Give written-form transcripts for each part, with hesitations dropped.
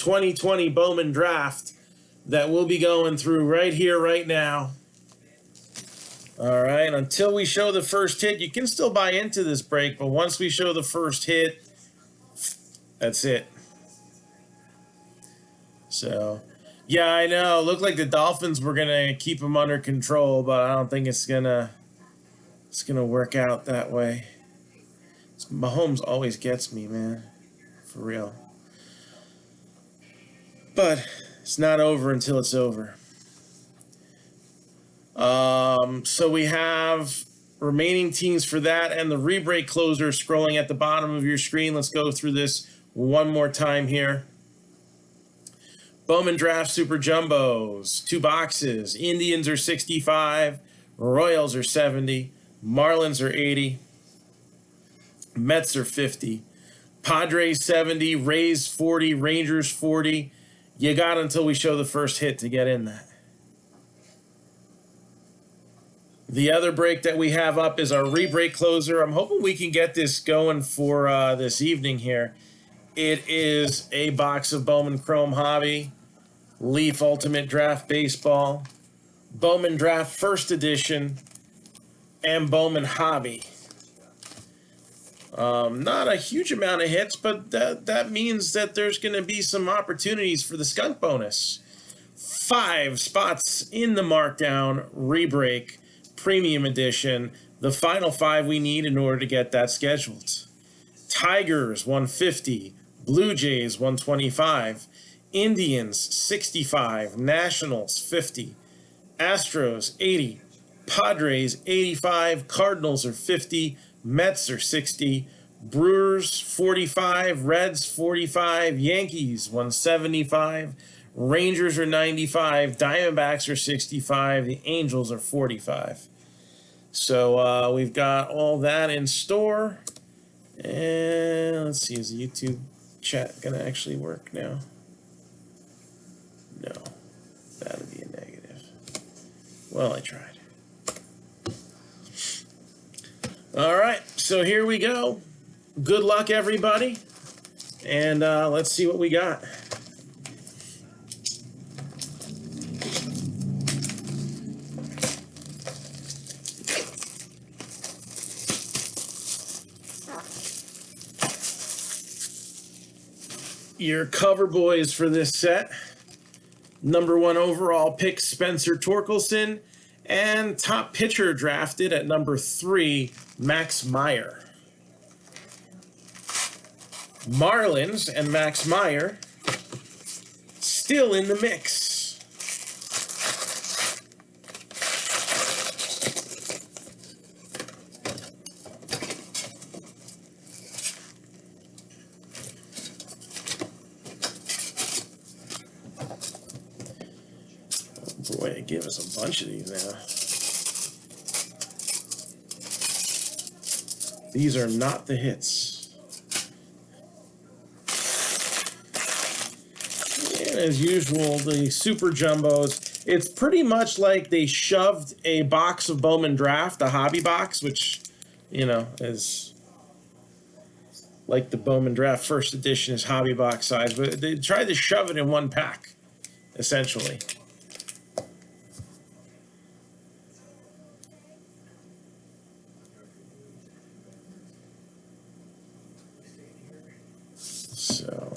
2020 Bowman draft that we'll be going through right here, right now. All right, until we show the first hit, you can still buy into this break, but once we show the first hit, that's it. So, yeah, I know. Looked like the Dolphins were gonna keep them under control, but I don't think it's gonna work out that way. Mahomes always gets me, man, for real. But it's not over until it's over. So we have remaining teams for that and the rebreak closer scrolling at the bottom of your screen. Let's go through this one more time here. Bowman Draft Super Jumbos, 2 boxes. Indians are 65, Royals are 70, Marlins are 80, Mets are 50, Padres 70, Rays 40, Rangers 40. You got until we show the first hit to get in that. The other break that we have up is our rebreak closer. I'm hoping we can get this going for this evening here. It is a box of Bowman Chrome Hobby, Leaf Ultimate Draft Baseball, Bowman Draft First Edition, and Bowman Hobby. Not a huge amount of hits, but that means that there's going to be some opportunities for the skunk bonus. 5 spots in the Marc-Down rebreak premium edition, the final 5 we need in order to get that scheduled. Tigers 150, Blue Jays 125, Indians 65, Nationals 50, Astros 80, Padres 85, Cardinals are 50, Mets are 60, Brewers 45, Reds 45, Yankees 175, Rangers are 95, Diamondbacks are 65, the Angels are 45. So we've got all that in store. And let's see, is the YouTube chat going to actually work now? No, that would be a negative. Well, I tried. All right, so here we go. Good luck, everybody. And let's see what we got. Your cover boys for this set. #1 overall pick, Spencer Torkelson. And top pitcher drafted at #3, Max Meyer. Marlins and Max Meyer still in the mix. Boy, they give us a bunch of these now. These are not the hits. And as usual, the Super Jumbos, it's pretty much like they shoved a box of Bowman Draft, a hobby box, which, you know, is like the Bowman Draft First Edition is hobby box size, but they tried to shove it in one pack, essentially. So,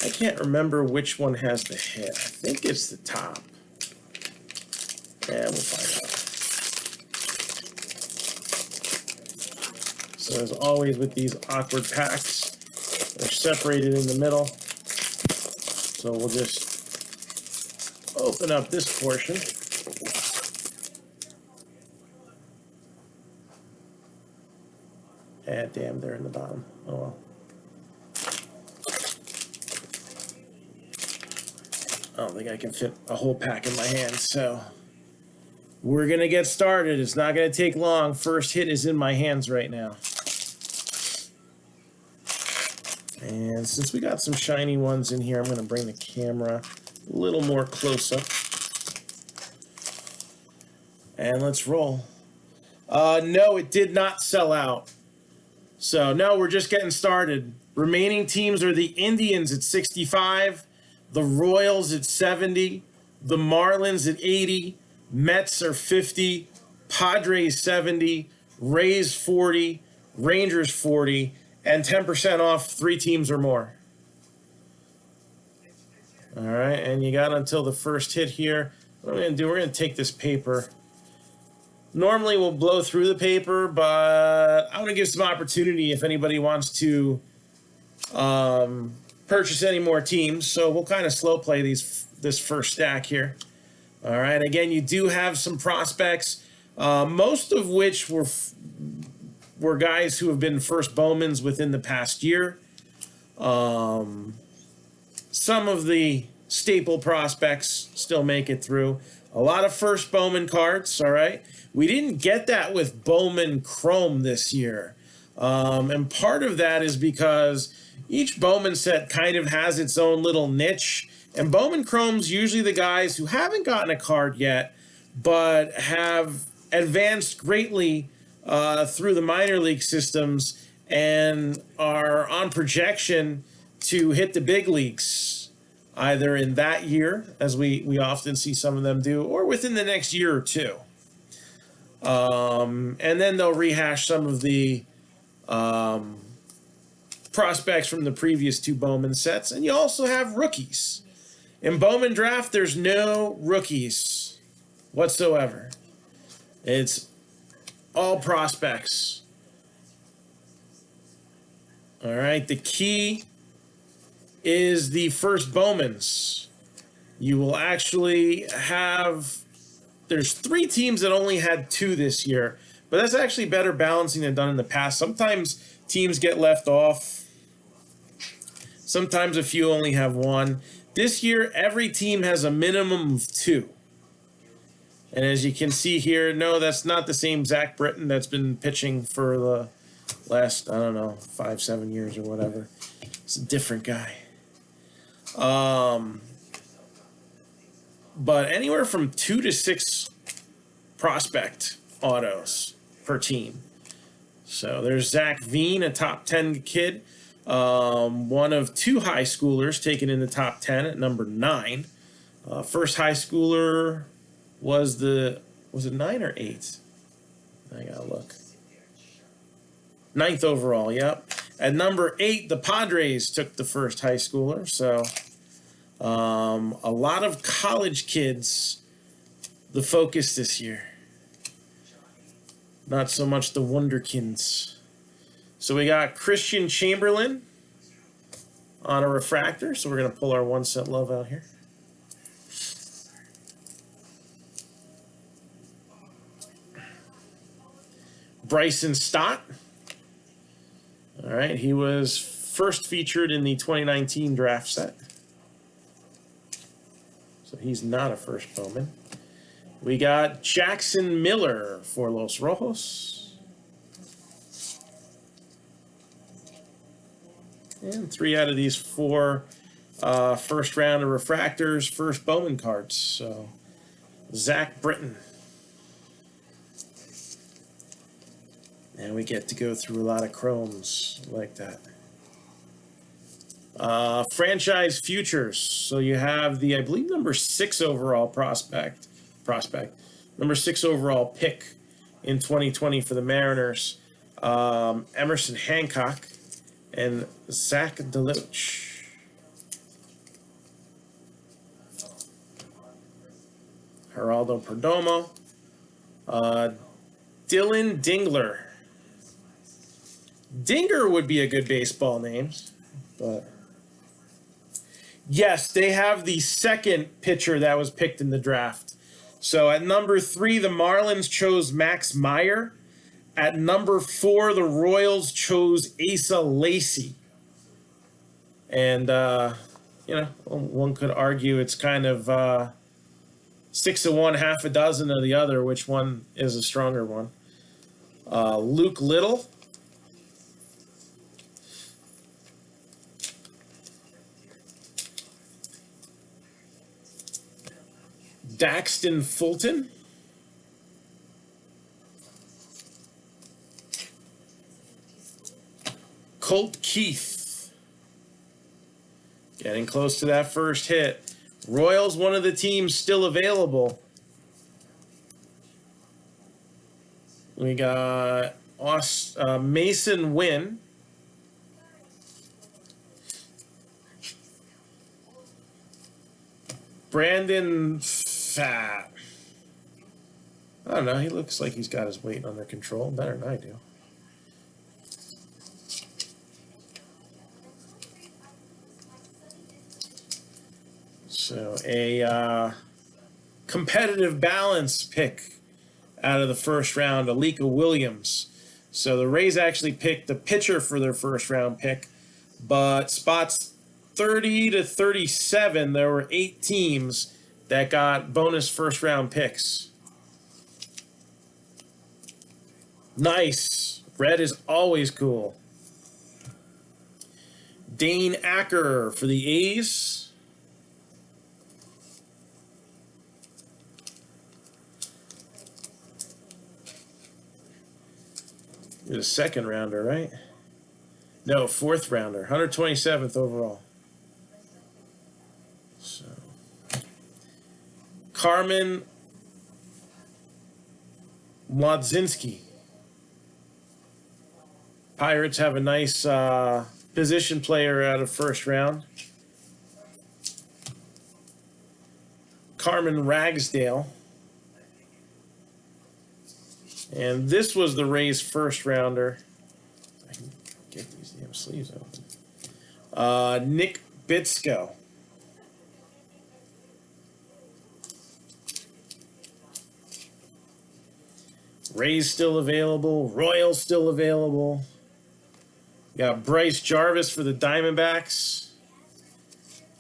I can't remember which one has the hit. I think it's the top. Yeah, we'll find out. So as always with these awkward packs, they're separated in the middle. So we'll just open up this portion. Ah, damn, they're in the bottom. Oh well. I don't think I can fit a whole pack in my hand, so we're going to get started. It's not going to take long. First hit is in my hands right now. And since we got some shiny ones in here, I'm going to bring the camera a little more close up. And let's roll. No, it did not sell out. So, no, we're just getting started. Remaining teams are the Indians at 65, the Royals at 70, the Marlins at 80, Mets are 50, Padres 70, Rays 40, Rangers 40, and 10% off 3 teams or more. All right, and you got until the first hit here. What we're going to do, we're going to take this paper. Normally we'll blow through the paper, but I want to give some opportunity if anybody wants to purchase any more teams. So we'll kind of slow play this first stack here. All right, again, you do have some prospects, most of which were guys who have been first Bowmans within the past year. Some of the staple prospects still make it through. A lot of first Bowman cards, all right? We didn't get that with Bowman Chrome this year. And part of that is because each Bowman set kind of has its own little niche. And Bowman Chrome's usually the guys who haven't gotten a card yet, but have advanced greatly through the minor league systems and are on projection to hit the big leagues, either in that year, as we often see some of them do, or within the next year or two. And then they'll rehash some of the prospects from the previous 2 Bowman sets. And you also have rookies. In Bowman Draft, there's no rookies whatsoever. It's all prospects. All right, the key is the first Bowmans. You will actually have, there's 3 teams that only had 2 this year, but that's actually better balancing than done in the past. Sometimes teams get left off. Sometimes a few only have 1. This year, every team has a minimum of 2. And as you can see here, no, that's not the same Zach Britton that's been pitching for the last, I don't know, 5-7 years or whatever. It's a different guy. But anywhere from 2 to 6 prospect autos per team. So there's Zach Veen, a top 10 kid, one of 2 high schoolers taken in the top 10 at number 9. First high schooler was it 9 or 8? I gotta look. 9th overall, yep. At number 8, the Padres took the first high schooler. So a lot of college kids, the focus this year. Not so much the Wonderkins. So we got Christian Chamberlain on a refractor. So we're going to pull our 1 cent love out here. Bryson Stott. All right, he was first featured in the 2019 draft set. So he's not a first Bowman. We got Jackson Miller for Los Rojos. And 3 out of these 4 first round of refractors, first Bowman cards. So Zach Britton. And we get to go through a lot of chromes like that. Franchise futures. So you have the, I believe, number 6 overall prospect. Number 6 overall pick in 2020 for the Mariners. Emerson Hancock and Zach DeLoach. Geraldo Perdomo. Dylan Dingler. Dinger would be a good baseball name, but yes, they have the second pitcher that was picked in the draft. So at number 3, the Marlins chose Max Meyer. At number 4, the Royals chose Asa Lacy. And, one could argue it's kind of 6 of one, half a dozen of the other. Which one is a stronger one? Luke Little. Daxton Fulton. Colt Keith. Getting close to that first hit. Royals, one of the teams still available. We got Mason Wynn. Brandon Fat. I don't know. He looks like he's got his weight under control. Better than I do. So a competitive balance pick out of the first round, Alika Williams. So the Rays actually picked the pitcher for their first round pick, but spots 30 to 37, there were 8 teams that got bonus first round picks. Nice. Red is always cool. Dane Acker for the A's. You're the second rounder, right? No, fourth rounder. 127th overall. So, Carmen Mlodzinski. Pirates have a nice position player out of first round. Carmen Ragsdale. And this was the Rays' first rounder. I can get these damn sleeves open. Nick Bitsko. Rays still available. Royals still available. Got Bryce Jarvis for the Diamondbacks.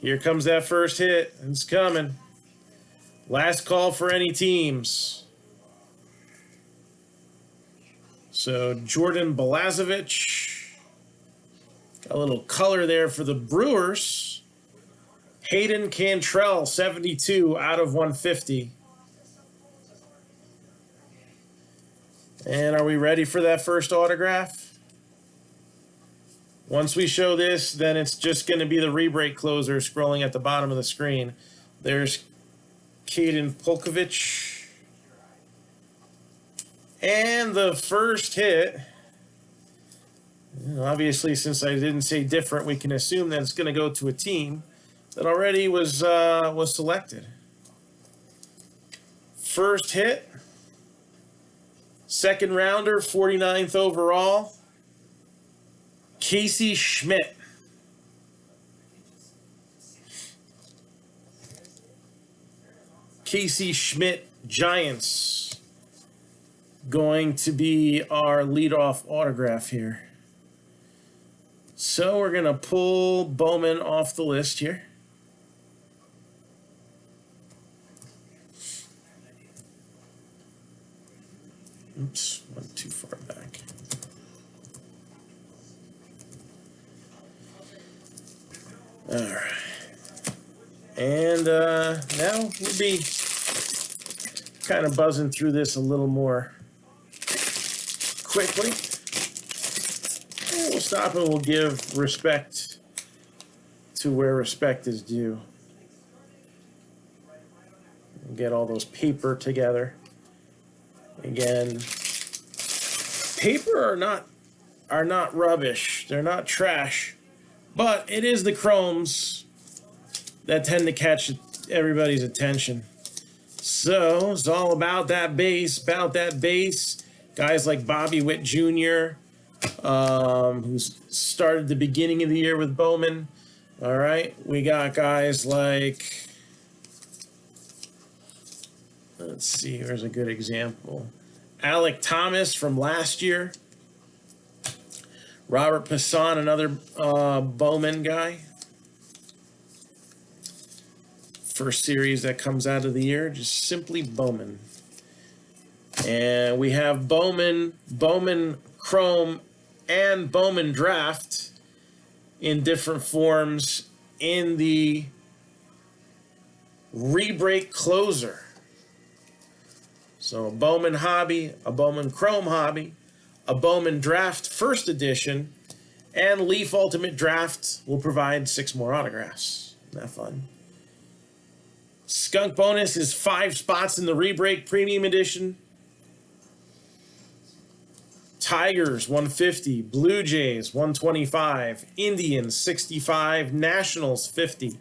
Here comes that first hit. It's coming. Last call for any teams. So Jordan Balazovic. Got a little color there for the Brewers. Hayden Cantrell, 72 out of 150. And are we ready for that first autograph? Once we show this, then it's just going to be the rebreak closer scrolling at the bottom of the screen. There's Caden Polkovich. And the first hit, obviously, since I didn't say different, we can assume that it's going to go to a team that already was selected. First hit, second rounder, 49th overall, Casey Schmidt. Casey Schmidt, Giants. Going to be our leadoff autograph here. So we're going to pull Bowman off the list here. Oops, went too far back. All right. And now we'll be kind of buzzing through this a little more quickly. And we'll stop and we'll give respect to where respect is due. We'll get all those paper together. Again, paper are not rubbish. They're not trash. But it is the chromes that tend to catch everybody's attention. So it's all about that base, Guys like Bobby Witt Jr., who started the beginning of the year with Bowman. All right, we got guys like, let's see, here's a good example. Alec Thomas from last year. Robert Passan, another Bowman guy. First series that comes out of the year, just simply Bowman. And we have Bowman, Bowman Chrome, and Bowman Draft in different forms in the rebreak closer. So a Bowman Hobby, a Bowman Chrome Hobby, a Bowman Draft First Edition, And Leaf Ultimate Draft will provide 6 more autographs. Isn't that fun? Skunk bonus is 5 spots in the Rebreak Premium Edition. Tigers 150, Blue Jays 125, Indians 65, Nationals 50.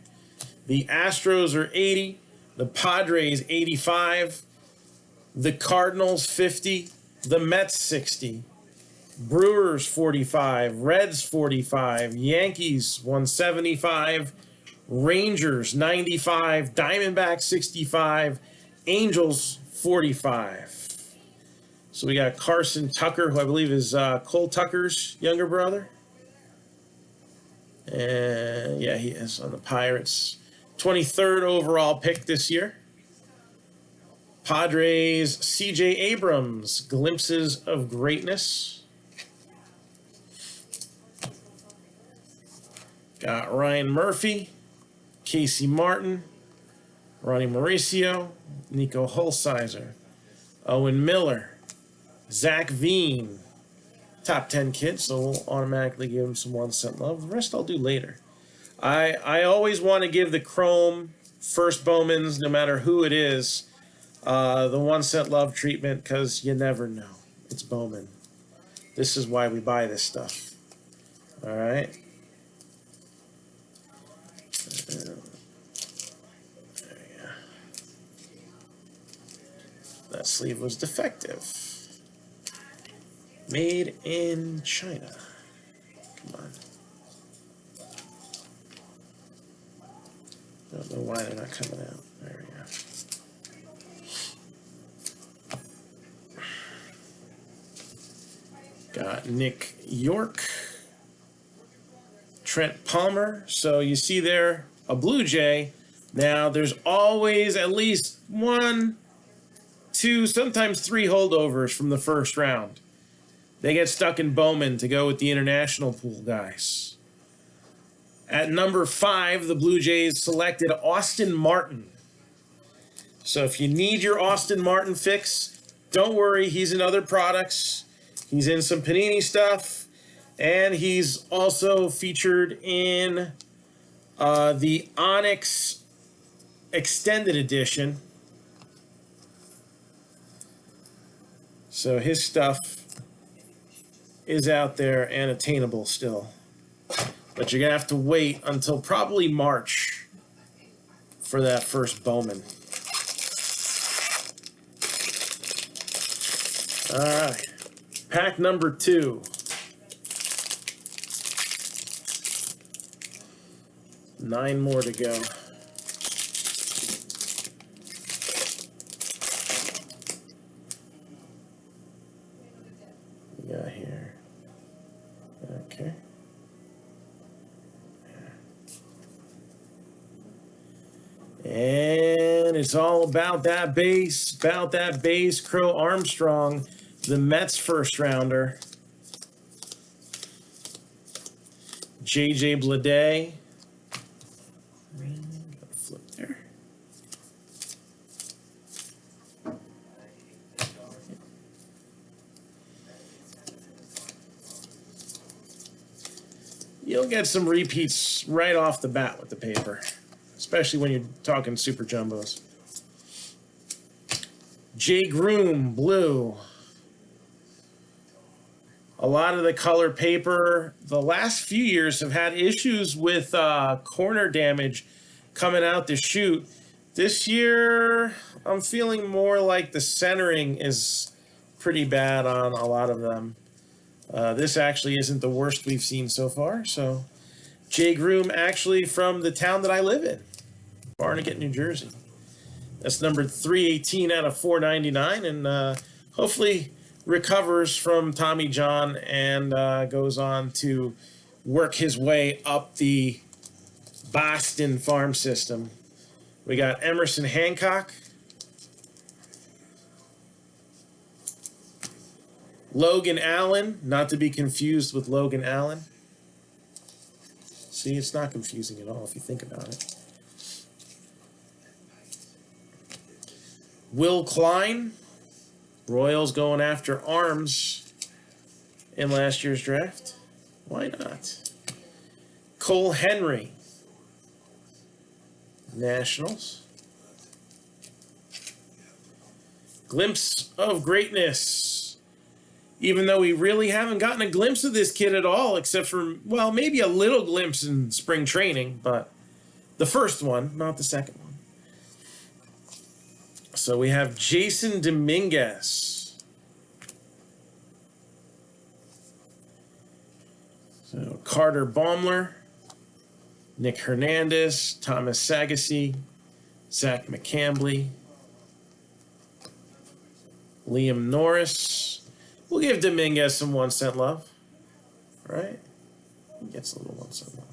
The Astros are 80, the Padres 85, the Cardinals 50, the Mets 60, Brewers 45, Reds 45, Yankees 175, Rangers 95, Diamondbacks 65, Angels 45. So we got Carson Tucker, who I believe is Cole Tucker's younger brother. And yeah, he is on the Pirates. 23rd overall pick this year. Padres, C.J. Abrams, glimpses of greatness. Got Ryan Murphy, Casey Martin, Ronnie Mauricio, Nico Holsizer, Owen Miller, Zach Veen. Top 10 kids, so we'll automatically give him some 1 cent love. The rest I'll do later. I always want to give the Chrome first Bowmans, no matter who it is, the 1 cent love treatment, because you never know. It's Bowman. This is why we buy this stuff. All right. There you go. That sleeve was defective. Made in China. Come on. I don't know why they're not coming out. There we go. Got Nick York. Trent Palmer. So you see there a Blue Jay. Now there's always at least 1, 2, sometimes 3 holdovers from the first round. They get stuck in Bowman to go with the international pool guys. At number 5, the Blue Jays selected Austin Martin. So if you need your Austin Martin fix, don't worry. He's in other products. He's in some Panini stuff. And he's also featured in the Onyx Extended Edition. So his stuff is out there and attainable still. But you're going to have to wait until probably March for that first Bowman. All right. Pack number 2. Nine more to go. We got here. Okay. And it's all about that base, Crow Armstrong, the Mets first rounder. J.J. Bleday. Flip there. You'll get some repeats right off the bat with the paper, especially when you're talking super jumbos. Jay Groom, blue. A lot of the color paper the last few years have had issues with corner damage coming out the chute. This year, I'm feeling more like the centering is pretty bad on a lot of them. This actually isn't the worst we've seen so far. So, Jay Groom, actually from the town that I live in, Barnegat, New Jersey. That's numbered 318 out of 499, and hopefully recovers from Tommy John and goes on to work his way up the Boston farm system. We got Emerson Hancock, Logan Allen, not to be confused with Logan Allen. See, it's not confusing at all if you think about it. Will Klein, Royals going after arms in last year's draft. Why not? Cole Henry, Nationals. Glimpse of greatness. Even though we really haven't gotten a glimpse of this kid at all, except for, well, maybe a little glimpse in spring training, but the first one, not the second one. So we have Jason Dominguez. So Carter Baumler, Nick Hernandez, Thomas Sagassi, Zach McCambley, Liam Norris. We'll give Dominguez some 1 cent love, right? He gets a little 1 cent love.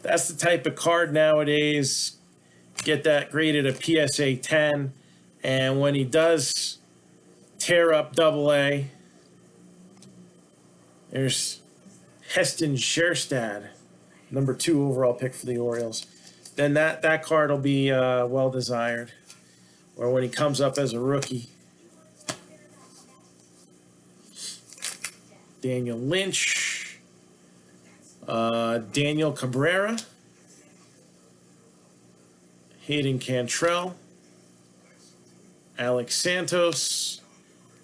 That's the type of card nowadays. Get that graded a PSA 10, and when he does tear up AA, there's Heston Scherstad, number 2 overall pick for the Orioles. Then that card will be well desired. Or when he comes up as a rookie. Daniel Lynch, Daniel Cabrera, Hayden Cantrell, Alex Santos,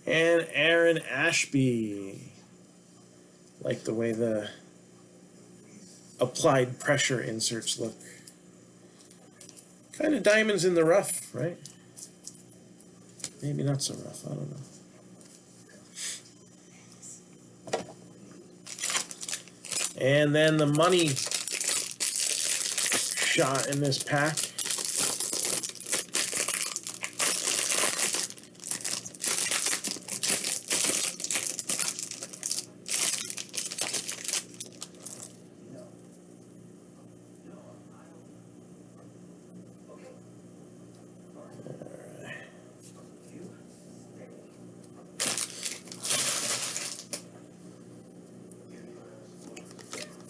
and Aaron Ashby. Like the way the applied pressure inserts look. Kind of diamonds in the rough, right? Maybe not so rough, I don't know. And then the money shot in this pack.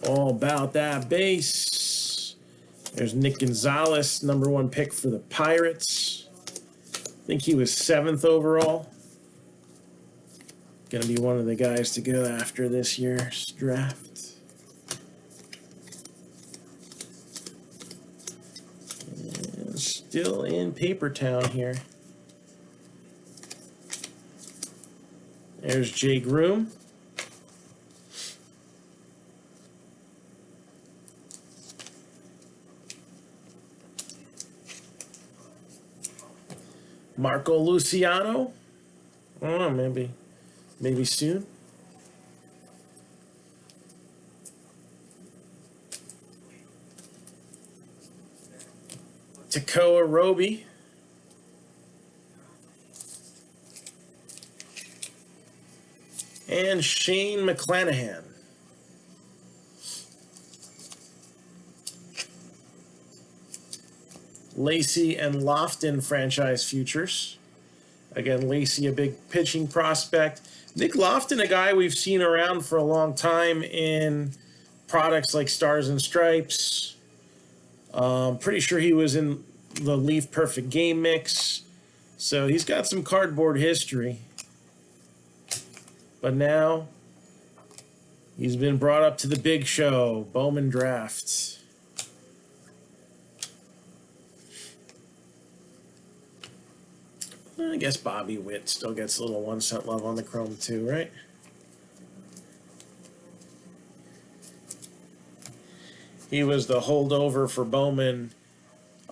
All about that base. There's Nick Gonzalez, number 1 pick for the Pirates. I think he was 7th overall. Gonna be one of the guys to go after this year's draft. And still in Paper Town here. There's Jay Groom. Marco Luciano. I don't know, maybe soon. Takoa Roby. And Shane McClanahan. Lacey and Lofton franchise futures. Again, Lacey, a big pitching prospect. Nick Lofton, a guy we've seen around for a long time in products like Stars and Stripes. Pretty sure he was in the Leaf Perfect Game Mix. So he's got some cardboard history. But now he's been brought up to the big show, Bowman Draft. I guess Bobby Witt still gets a little 1 cent love on the chrome too, right? He was the holdover for Bowman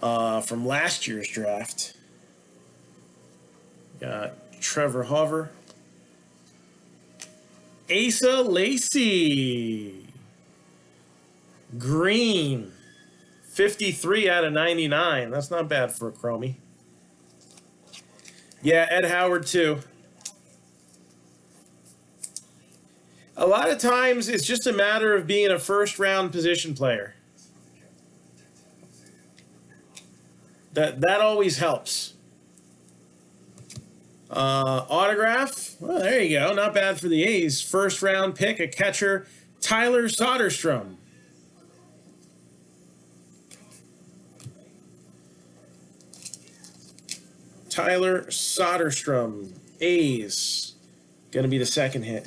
from last year's draft. Got Trevor Hoover. Asa Lacy. Green. 53 out of 99. That's not bad for a chromie. Yeah, Ed Howard too. A lot of times it's just a matter of being a first-round position player. That always helps. Autograph. Well, there you go. Not bad for the A's. First-round pick, a catcher, Tyler Soderstrom. Tyler Soderstrom, A's. Going to be the second hit.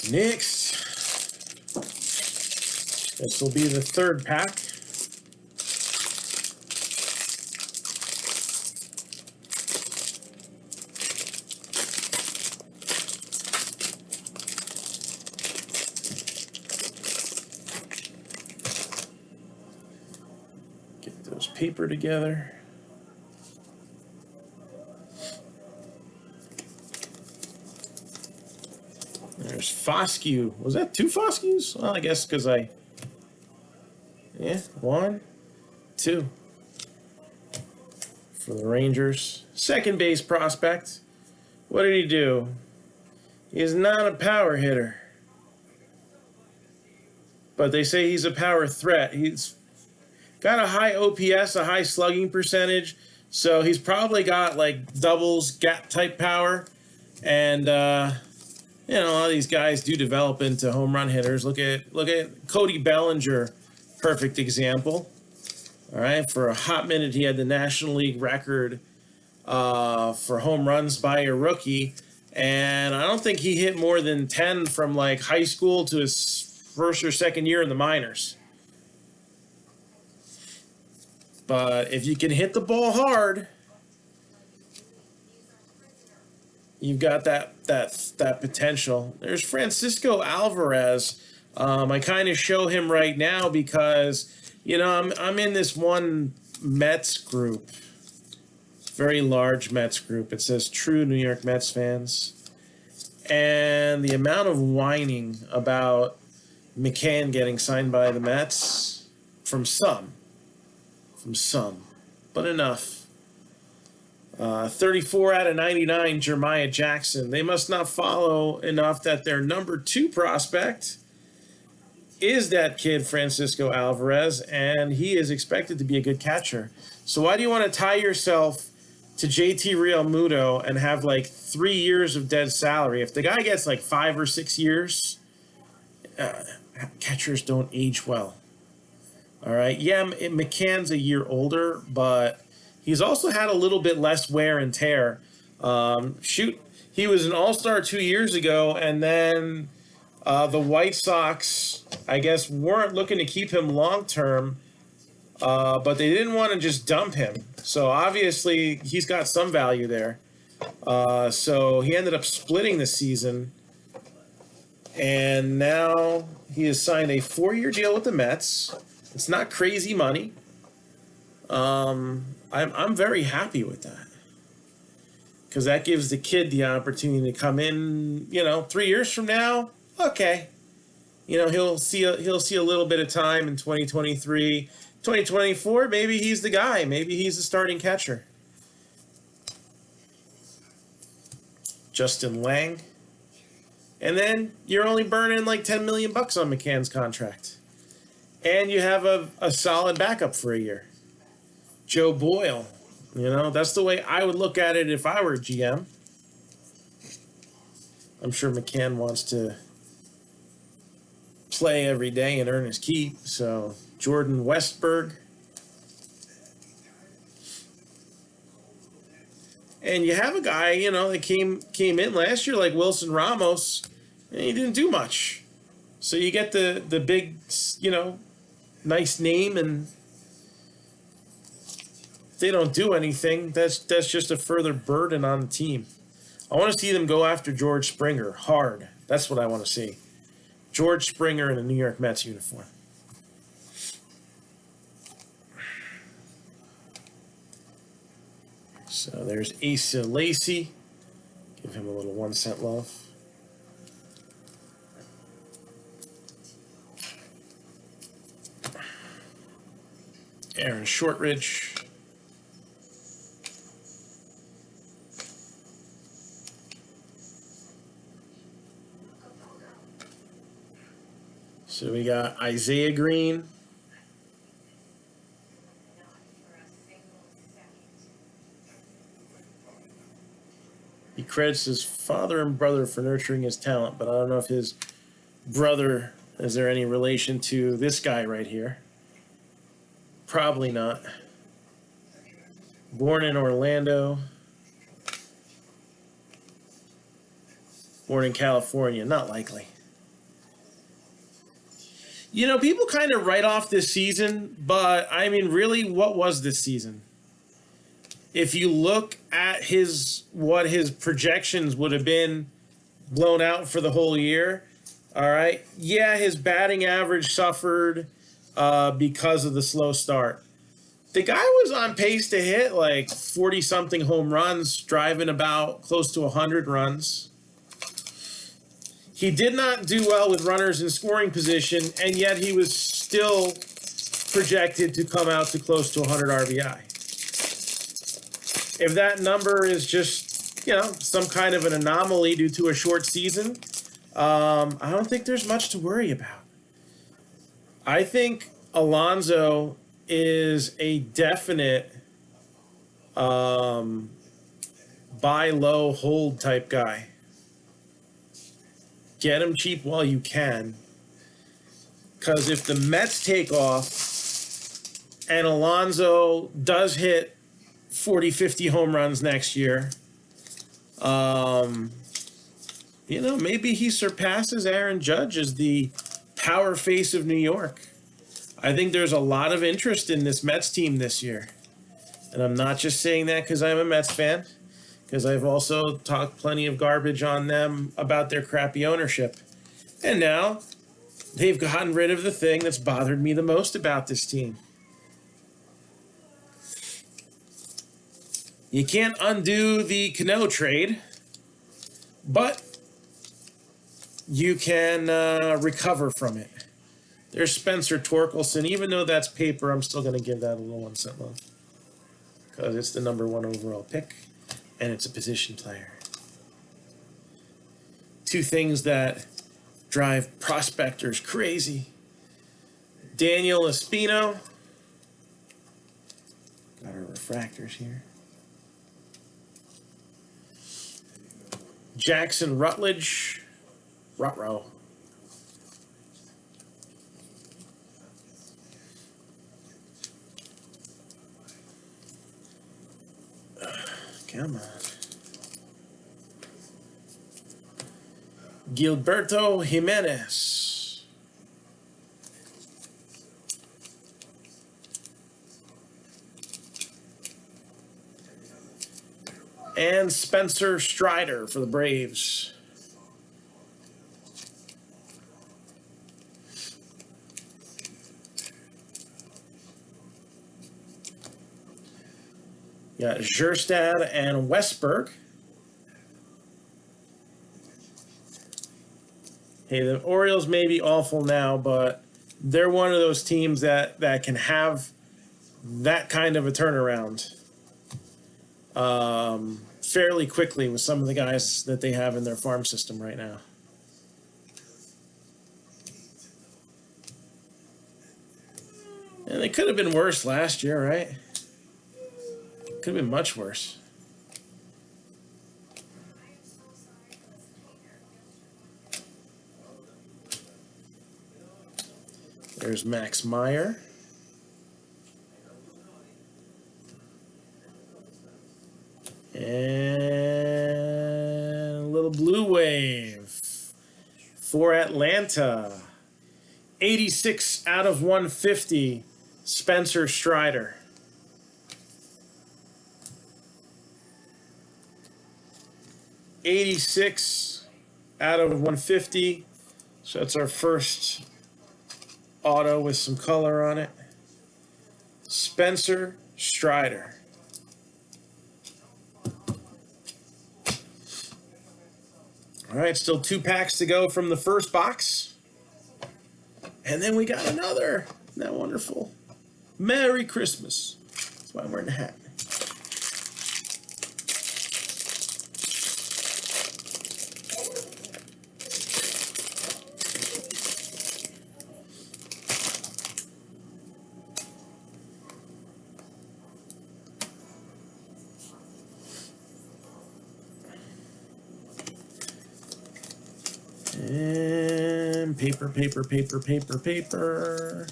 Next, this will be the third pack. Get those paper together. There's Foscue. Was that 2 Foscues? Well, I guess because yeah, 1, 2. For the Rangers. Second base prospect. What did he do? He's not a power hitter. But they say he's a power threat. He's got a high OPS, a high slugging percentage. So he's probably got like doubles, gap type power. And, you know, a lot of these guys do develop into home run hitters. Look at Cody Bellinger, perfect example. All right, for a hot minute, he had the National League record for home runs by a rookie, and I don't think he hit more than 10 from like high school to his first or second year in the minors. But if you can hit the ball hard, you've got that potential. There's Francisco Alvarez. I kind of show him right now because, you know, I'm in this one Mets group, very large Mets group. It says True New York Mets Fans, and the amount of whining about McCann getting signed by the Mets from some, but enough. 34 out of 99, Jeremiah Jackson. They must not follow enough that their number 2 prospect is that kid, Francisco Alvarez, and he is expected to be a good catcher. So why do you want to tie yourself to JT Realmuto and have like 3 years of dead salary? If the guy gets like 5 or 6 years, catchers don't age well. All right. Yeah, McCann's a year older, but he's also had a little bit less wear and tear. He was an all-star 2 years ago, and then the White Sox, I guess, weren't looking to keep him long-term, but they didn't want to just dump him. So obviously he's got some value there. So he ended up splitting the season, and now he has signed a 4-year deal with the Mets. It's not crazy money. I'm very happy with that, because that gives the kid the opportunity to come in, you know, 3 years from now. Okay, you know, he'll see a little bit of time in 2023, 2024. Maybe he's the guy. Maybe he's the starting catcher. Justin Lang, and then you're only burning like $10 million on McCann's contract, and you have a solid backup for a year. Joe Boyle, you know, that's the way I would look at it if I were GM. I'm sure McCann wants to play every day and earn his keep. So Jordan Westberg. And you have a guy, you know, that came in last year like Wilson Ramos, and he didn't do much. So you get the big, you know, nice name, and they don't do anything. That's just a further burden on the team. I want to see them go after George Springer hard. That's what I want to see. George Springer in a New York Mets uniform. So there's Asa Lacy. Give him a little 1 cent love. Aaron Shortridge. So we got Isaiah Green. credits his father and brother for nurturing his talent, but I don't know if his brother, is there any relation to this guy right here? Probably not. Born in Orlando. Born in California. Not likely. You know, people kind of write off this season, but I mean, really, what was this season? If you look at what his projections would have been blown out for the whole year, all right, yeah, his batting average suffered because of the slow start. The guy was on pace to hit like 40-something home runs, driving about close to 100 runs. He did not do well with runners in scoring position, and yet he was still projected to come out to close to 100 RBI. If that number is just, you know, some kind of an anomaly due to a short season, I don't think there's much to worry about. I think Alonso is a definite buy low, hold type guy. Get him cheap while you can. Because if the Mets take off and Alonso does hit 40, 50 home runs next year, you know, maybe he surpasses Aaron Judge as the power face of New York. I think there's a lot of interest in this Mets team this year. And I'm not just saying that because I'm a Mets fan, because I've also talked plenty of garbage on them about their crappy ownership. And now they've gotten rid of the thing that's bothered me the most about this team. You can't undo the Cano trade, but you can recover from it. There's Spencer Torkelson. Even though that's paper, I'm still going to give that a little 1 cent love because it's the #1 overall pick, and it's a position player. Two things that drive prospectors crazy. Daniel Espino. Got our refractors here. Jackson Rutledge. Rutrow. Come on. Gilberto Jimenez. And Spencer Strider for the Braves. Got Jerstad and Westberg. Hey, the Orioles may be awful now, but they're one of those teams that can have that kind of a turnaround fairly quickly with some of the guys that they have in their farm system right now. And they could have been worse last year, right? Could have been much worse. There's Max Meyer. And a little blue wave for Atlanta. 86 out of 150, Spencer Strider. $86 out of 150. So that's our first auto with some color on it. Spencer Strider. All right, still 2 packs to go from the first box. And then we got another. Isn't that wonderful? Merry Christmas. That's why I'm wearing a hat. And paper, paper, paper, paper, paper.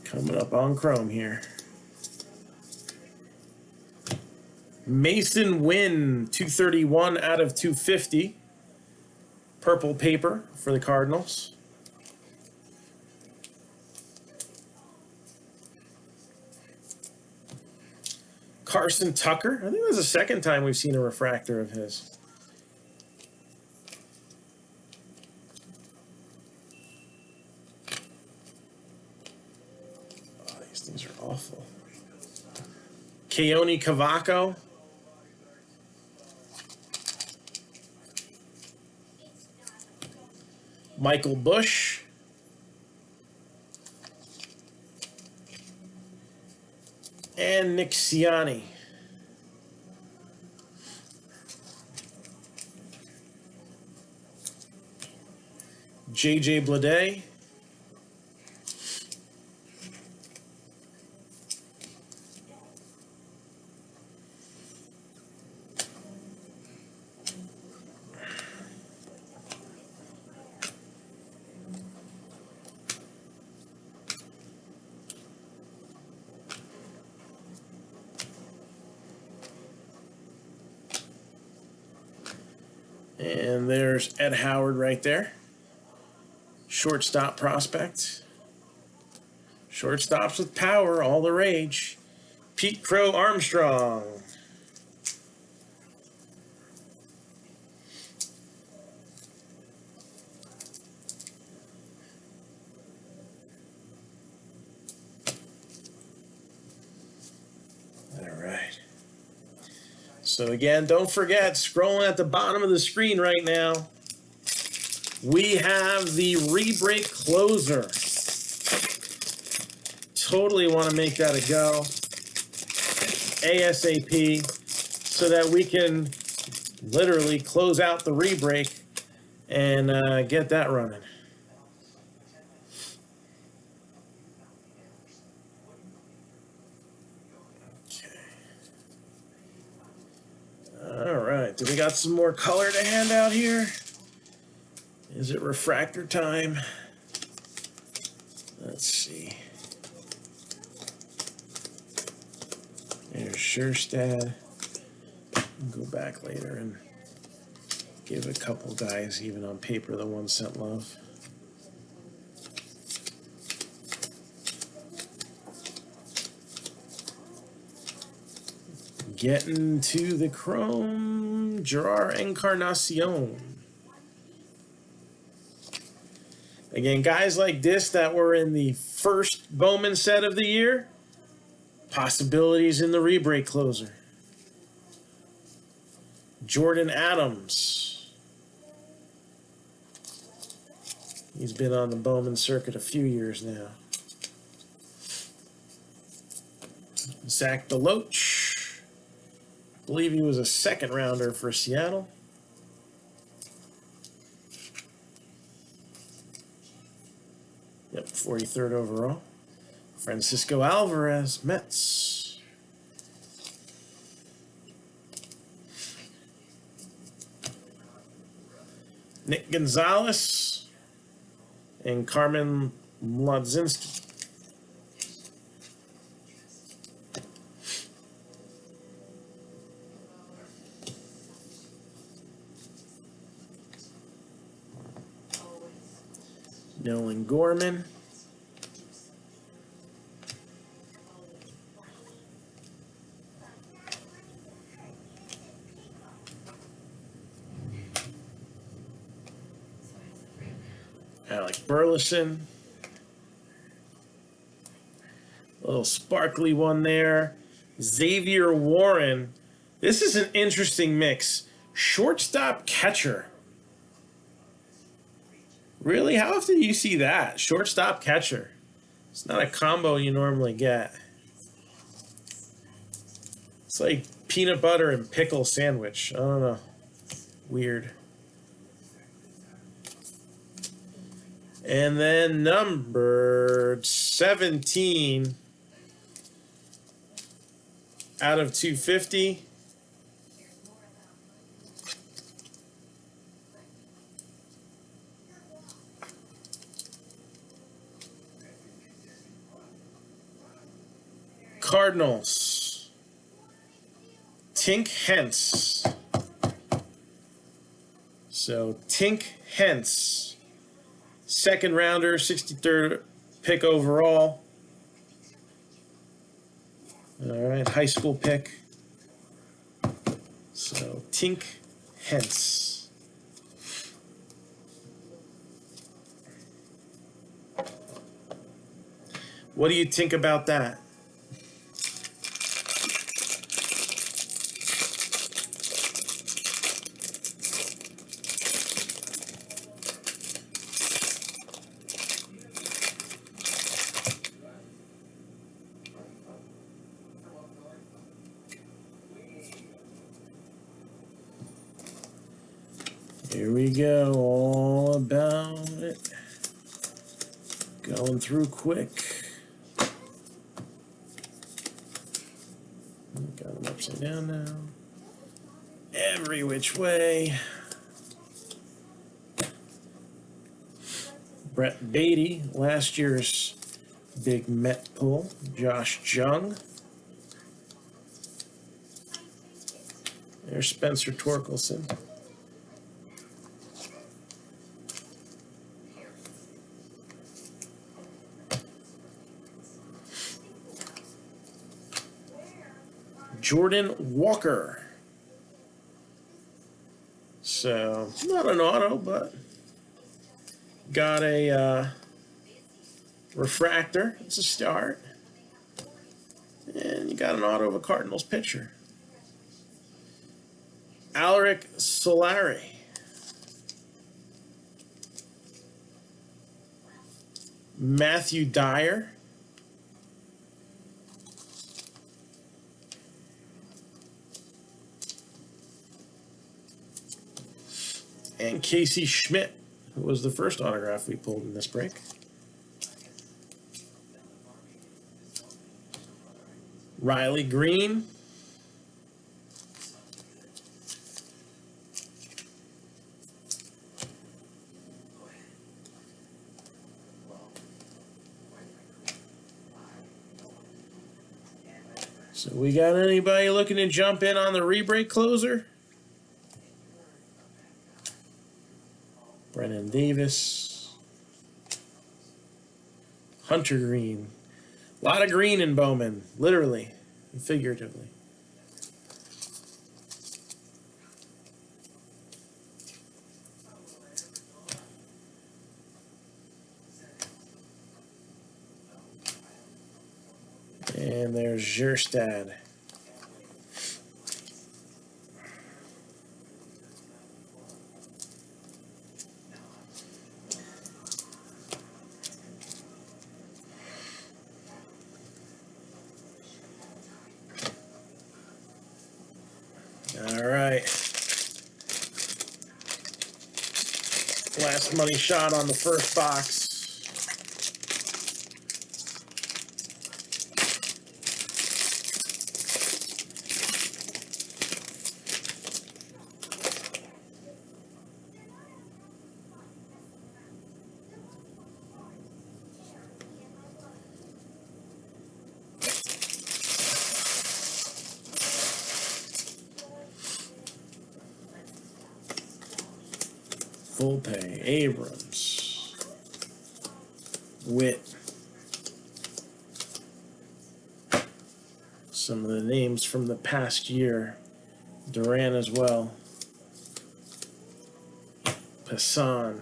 Coming up on chrome here. Mason Wynn, 231 out of 250. Purple paper for the Cardinals. Carson Tucker. I think that's the second time we've seen a refractor of his. Oh, these things are awful. Keone Cavaco. Michael Bush. And Nick Ciani. JJ Bleday. And there's Ed Howard right there. Shortstop prospect. Shortstops with power, all the rage. Pete Crow Armstrong. All right. So again, don't forget, scrolling at the bottom of the screen right now, we have the re-break closer. Totally want to make that a go ASAP so that we can literally close out the re-break and get that running. All right, do we got some more color to hand out here? Is it refractor time? Let's see. There's Scherstad. Go back later and give a couple guys, even on paper, the 1 cent love. Getting to the chrome, Gerard Encarnacion. Again, guys like this that were in the first Bowman set of the year, possibilities in the re-break closer. Jordan Adams. He's been on the Bowman circuit a few years now. Zach DeLoach. I believe he was a second rounder for Seattle. Yep, 43rd overall. Francisco Alvarez, Mets. Nick Gonzalez and Carmen Mlodzinski. Nolan Gorman. Alec Burleson. A little sparkly one there. Xavier Warren. This is an interesting mix. Shortstop catcher. Really? How often do you see that? Shortstop catcher. It's not a combo you normally get. It's like peanut butter and pickle sandwich. I don't know. Weird. And then numbered 17 out of 250. Cardinals. Tink Hence. So Tink Hence. Second rounder, 63rd pick overall. All right, high school pick. So Tink Hence. What do you think about that? Here we go, all about it. Going through quick. Got them upside down now. Every which way. Brett Beatty, last year's big Met pull. Josh Jung. There's Spencer Torkelson. Jordan Walker. So, not an auto, but got a refractor. It's a start. And you got an auto of a Cardinals pitcher. Alaric Solari. Matthew Dyer. And Casey Schmidt, who was the first autograph we pulled in this break. Riley Green. So we got anybody looking to jump in on the re-break closer? Brennan Davis. Hunter Green. A lot of green in Bowman, literally and figuratively. And there's Jerstad. All right. Last money shot on the first box. Volpe, Abrams, Witt. Some of the names from the past year. Duran as well. Passan.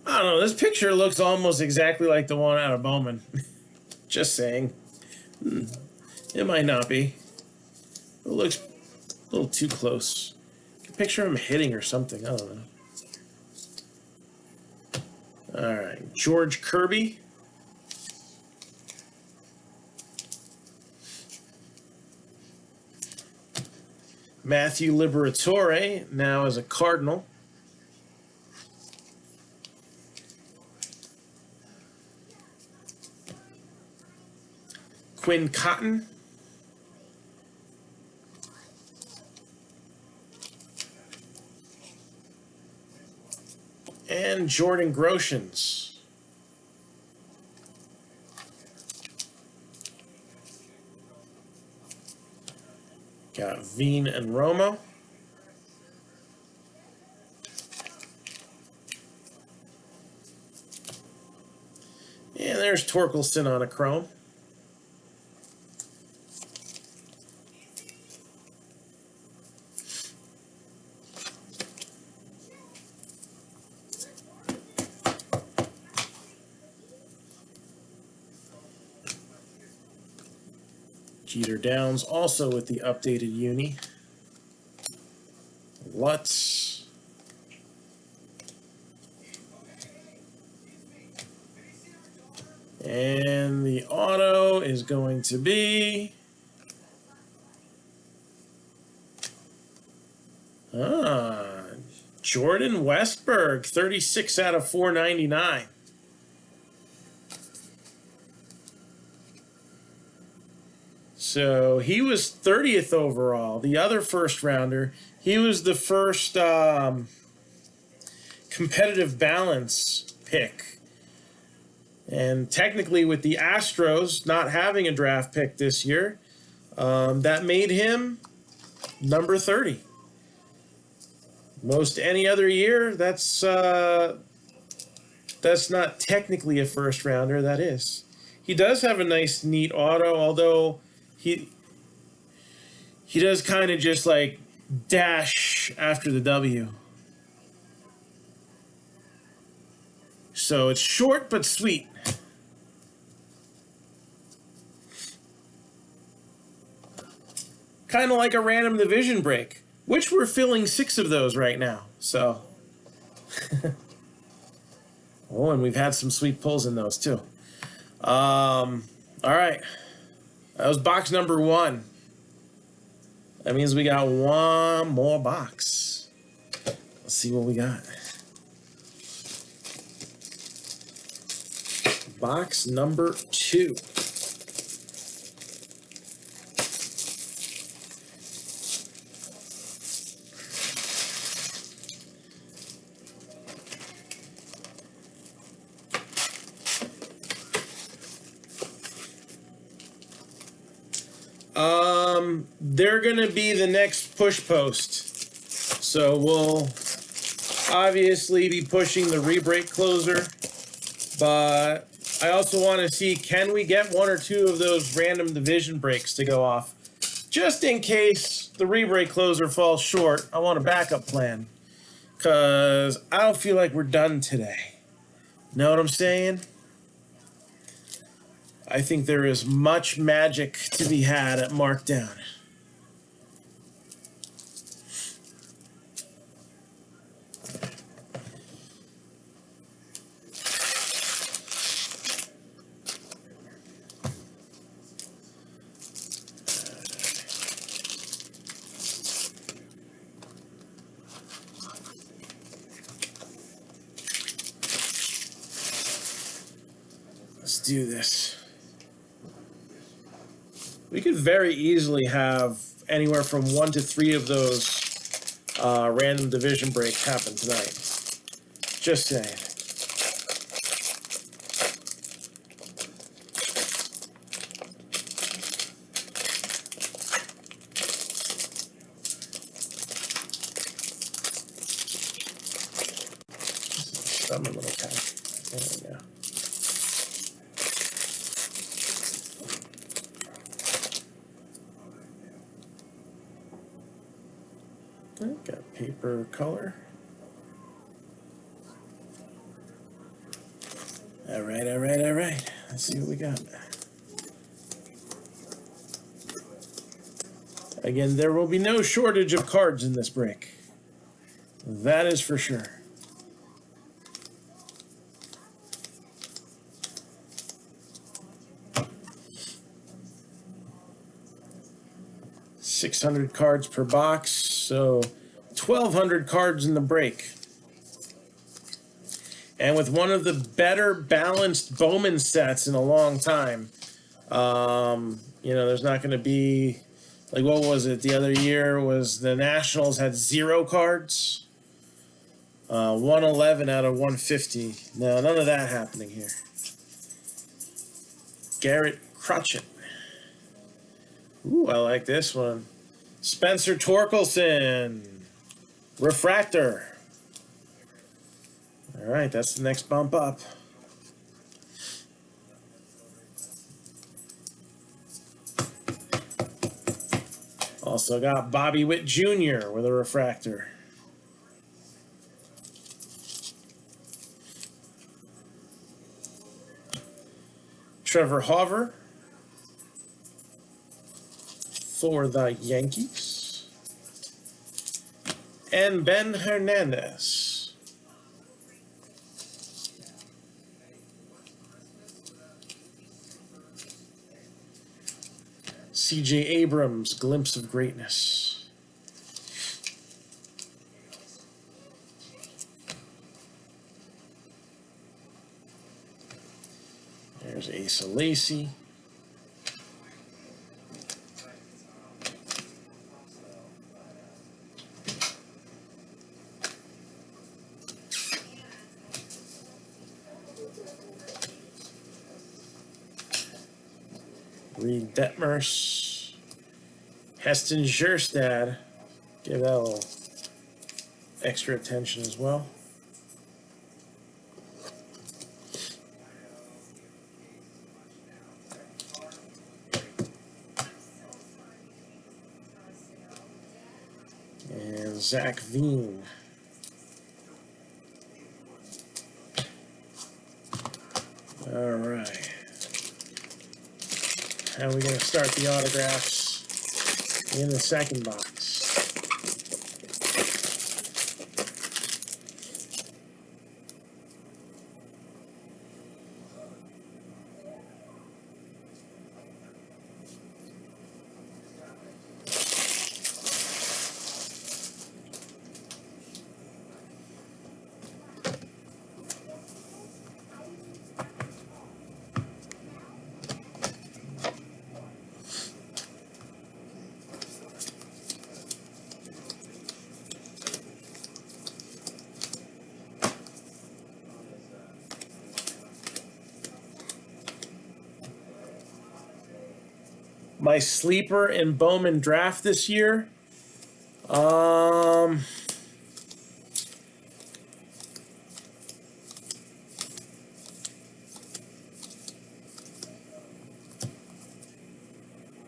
I don't know, this picture looks almost exactly like the one out of Bowman. Just saying. It might not be. It looks a little too close. I can picture him hitting or something. I don't know. All right. George Kirby. Matthew Liberatore, now as a Cardinal. Quinn Cotton. And Jordan Groshans. Got Veen and Romo. And there's Torkelson on a chrome. Jeter Downs also with the updated uni. Lutz. And the auto is going to be Jordan Westberg, 36 out of 499. So he was 30th overall. The other first rounder, he was the first competitive balance pick. And technically with the Astros not having a draft pick this year, that made him number 30. Most any other year, that's not technically a first rounder, that is. He does have a nice, neat auto, although he does kind of just like dash after the W. So it's short but sweet. Kind of like a random division break, which we're filling 6 of those right now. So, oh, and we've had some sweet pulls in those too. All right, that was box number 1. That means we got one more box. Let's see what we got. Box number 2. They're going to be the next push post. So we'll obviously be pushing the re-break closer. But I also want to see, can we get 1 or 2 of those random division breaks to go off? Just in case the re-break closer falls short, I want a backup plan. Because I don't feel like we're done today. Know what I'm saying? I think there is much magic to be had at Marc-Down. Let's do this. We could very easily have anywhere from 1 to 3 of those random division breaks happen tonight. Just saying. I'm a little tight. There we go. Got paper color. All right, all right, all right. Let's see what we got. Again, there will be no shortage of cards in this break. That is for sure. 600 cards per box, so 1,200 cards in the break. And with one of the better balanced Bowman sets in a long time. You know, there's not going to be, like, what was it? The other year was the Nationals had 0 cards. 111 out of 150. No, none of that happening here. Garrett Crotchet. Ooh, I like this one. Spencer Torkelson. Refractor. All right, that's the next bump up. Also got Bobby Witt Jr. with a refractor. Trevor Hauver for the Yankees. And Ben Hernandez. C.J. Abrams, Glimpse of Greatness. There's Asa Lacy. Reed Detmers. Heston Kjerstad. Give that a little extra attention as well. And Zach Veen. All right. How are we going to start the autographs in the second box? My sleeper in Bowman draft this year.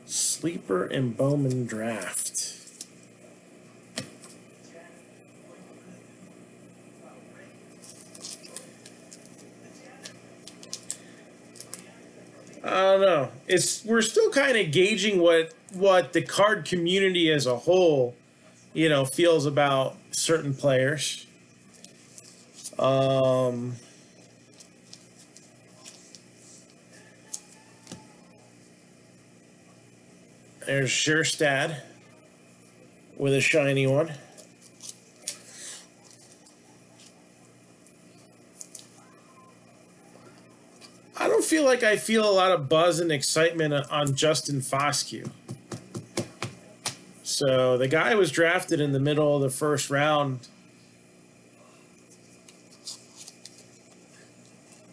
Sleeper in Bowman draft. I don't know. We're still kind of gauging what the card community as a whole, you know, feels about certain players. There's Kjerstad with a shiny one. I don't feel like I feel a lot of buzz and excitement on Justin Foscue. So the guy was drafted in the middle of the first round.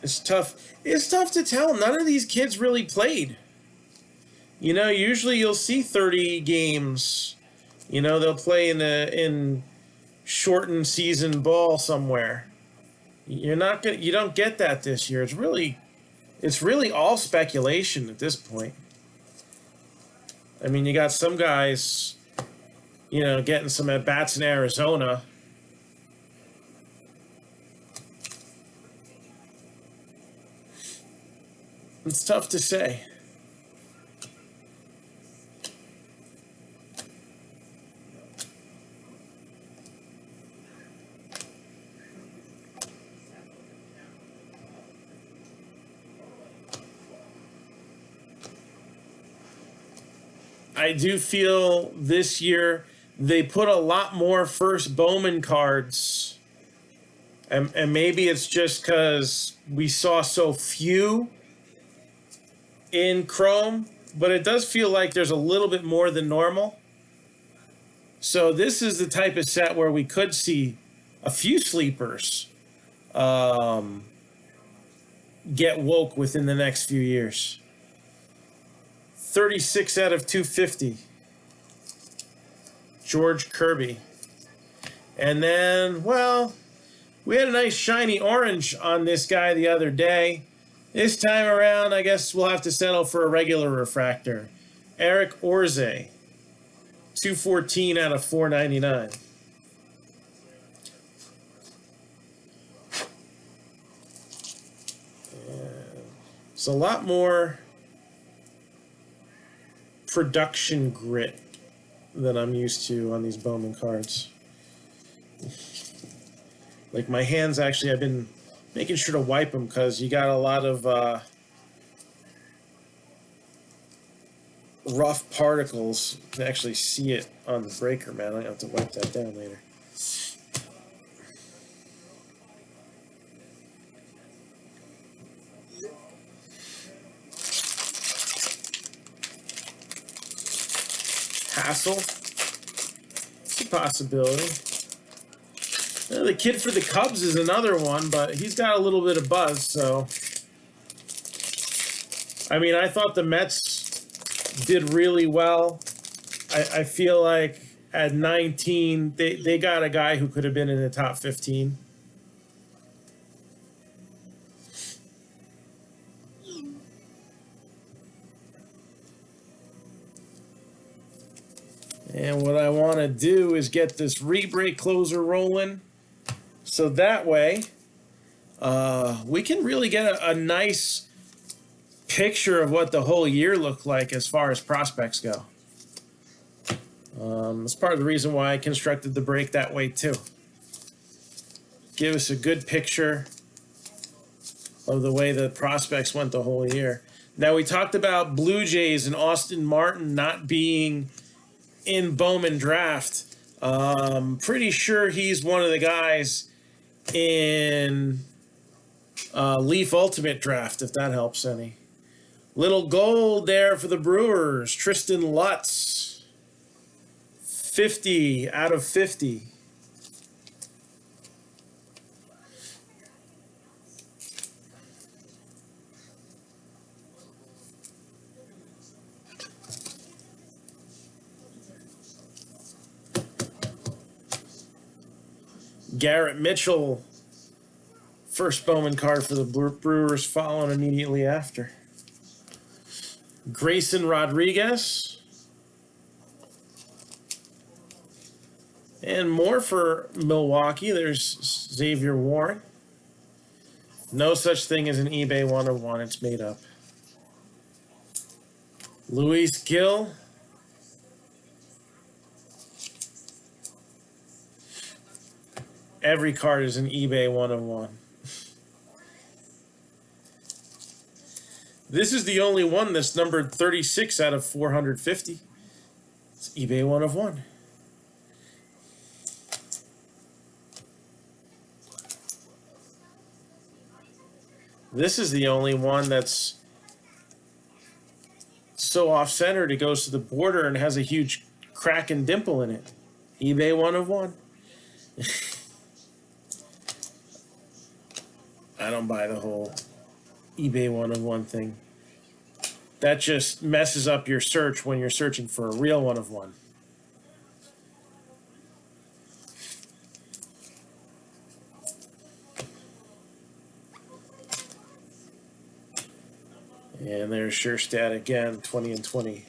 It's tough. It's tough to tell. None of these kids really played. You know, usually you'll see 30 games. You know, they'll play in shortened season ball somewhere. You don't get that this year. It's really all speculation at this point. I mean, you got some guys, you know, getting some at-bats in Arizona. It's tough to say. I do feel this year they put a lot more first Bowman cards, and maybe it's just because we saw so few in Chrome, but it does feel like there's a little bit more than normal. So this is the type of set where we could see a few sleepers get woke within the next few years. 36 out of 250. George Kirby. And then, well, we had a nice shiny orange on this guy the other day. This time around, I guess we'll have to settle for a regular refractor. Eric Orze. 214 out of 499. It's a lot more production grit than I'm used to on these Bowman cards. Like my hands, actually, I've been making sure to wipe them because you got a lot of rough particles. You can actually see it on the breaker, man. I have to wipe that down later. Hassel. It's a possibility. The kid for the Cubs is another one, but he's got a little bit of buzz, so. I mean, I thought the Mets did really well. I feel like at 19, they got a guy who could have been in the top 15. And what I want to do is get this re-break closer rolling. So that way, we can really get a nice picture of what the whole year looked like as far as prospects go. That's part of the reason why I constructed the break that way too. Give us a good picture of the way the prospects went the whole year. Now, we talked about Blue Jays and Austin Martin not being in Bowman draft. Pretty sure he's one of the guys in Leaf Ultimate draft, if that helps any. Little gold there for the Brewers. Tristan Lutz. 50 out of 50. Garrett Mitchell, first Bowman card for the Brewers, following immediately after. Grayson Rodriguez. And more for Milwaukee. There's Xavier Warren. No such thing as an eBay 101. It's made up. Luis Gill. Every card is an eBay 101. This is the only one that's numbered 36 out of 450. It's eBay 101. This is the only one that's so off-centered it goes to the border and has a huge crack and dimple in it. eBay 101. I don't buy the whole eBay 101 thing. That just messes up your search when you're searching for a real 101. And there's Sherstad again, 20 and 20.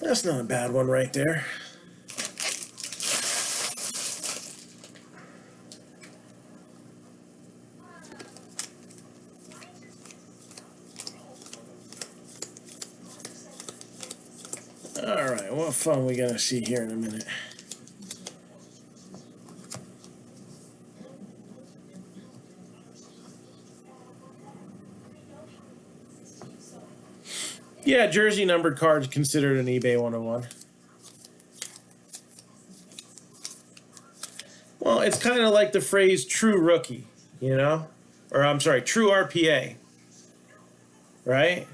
That's not a bad one right there. All right, what fun we gonna see here in a minute. Yeah, jersey numbered cards considered an eBay 101. Well, it's kind of like the phrase true rookie, you know? Or I'm sorry, true RPA, right?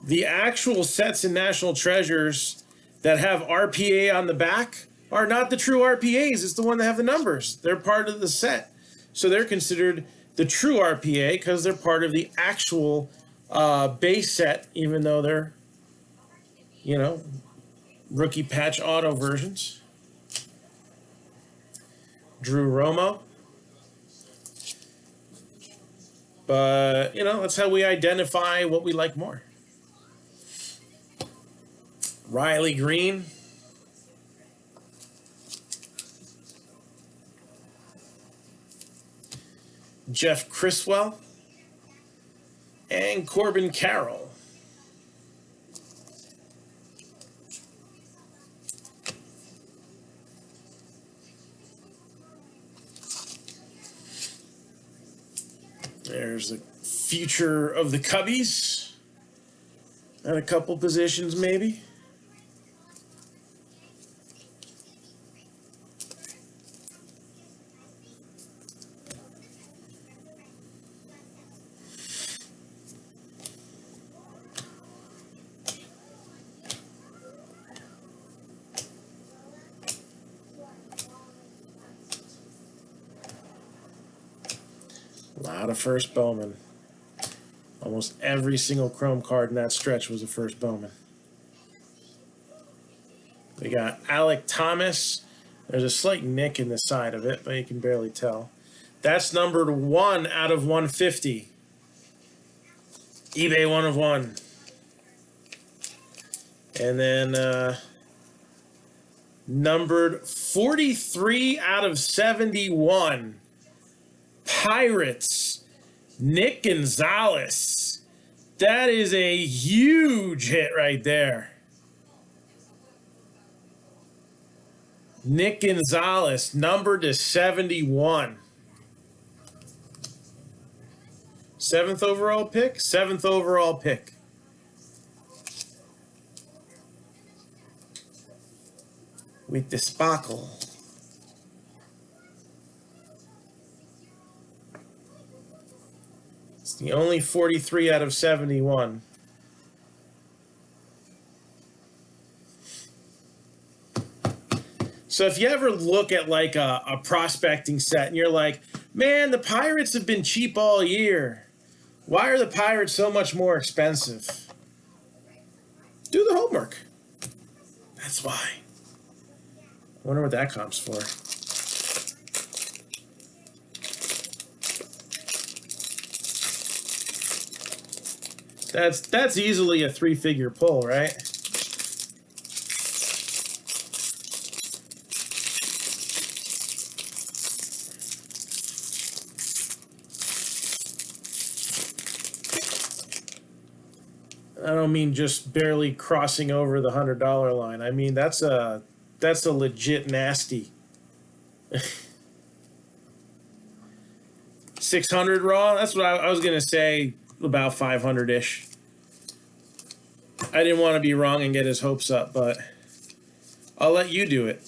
The actual sets in National Treasures that have RPA on the back are not the true RPAs. It's the one that have the numbers. They're part of the set. So they're considered the true RPA because they're part of the actual base set, even though they're, you know, rookie patch auto versions. Drew Romo. But, you know, that's how we identify what we like more. Riley Green. Jeff Criswell. And Corbin Carroll. There's the future of the Cubbies. At a couple positions, maybe. A lot of first Bowman. Almost every single Chrome card in that stretch was a first Bowman. We got Alec Thomas. There's a slight nick in the side of it, but you can barely tell. That's numbered 1 out of 150. eBay 1 of 1. And then numbered 43 out of 71. Pirates, Nick Gonzalez. That is a huge hit right there. Nick Gonzalez, numbered to 71. 7th overall pick? 7th overall pick. With the sparkle. It's the only 43 out of 71. So if you ever look at like a prospecting set and you're like, man, the Pirates have been cheap all year. Why are the Pirates so much more expensive? Do the homework. That's why. I wonder what that comes for. That's easily a 3-figure pull, right? I don't mean just barely crossing over the $100 line. I mean that's a legit nasty. 600 raw. That's what I was gonna say. About 500-ish. I didn't want to be wrong and get his hopes up, but I'll let you do it.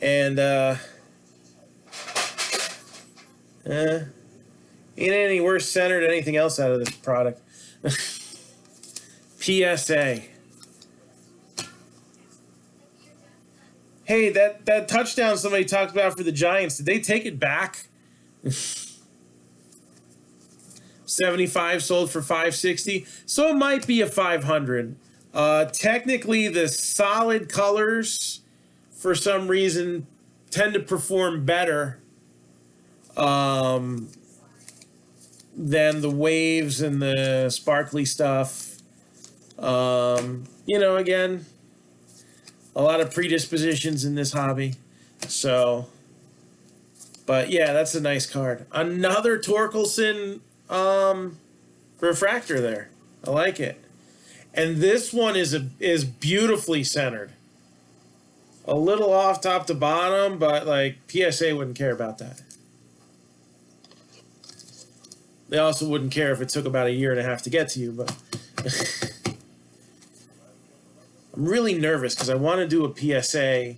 And ain't any worse centered than anything else out of this product. PSA. Hey, that touchdown somebody talked about for the Giants, did they take it back? 75 sold for 560, so it might be a 500. Technically, the solid colors, for some reason, tend to perform better than the waves and the sparkly stuff. You know, again, a lot of predispositions in this hobby. So, but yeah, that's a nice card. Another Torkelson refractor there. I like it. And this one is beautifully centered. A little off top to bottom, but like PSA wouldn't care about that. They also wouldn't care if it took about a year and a half to get to you, but I'm really nervous because I want to do a PSA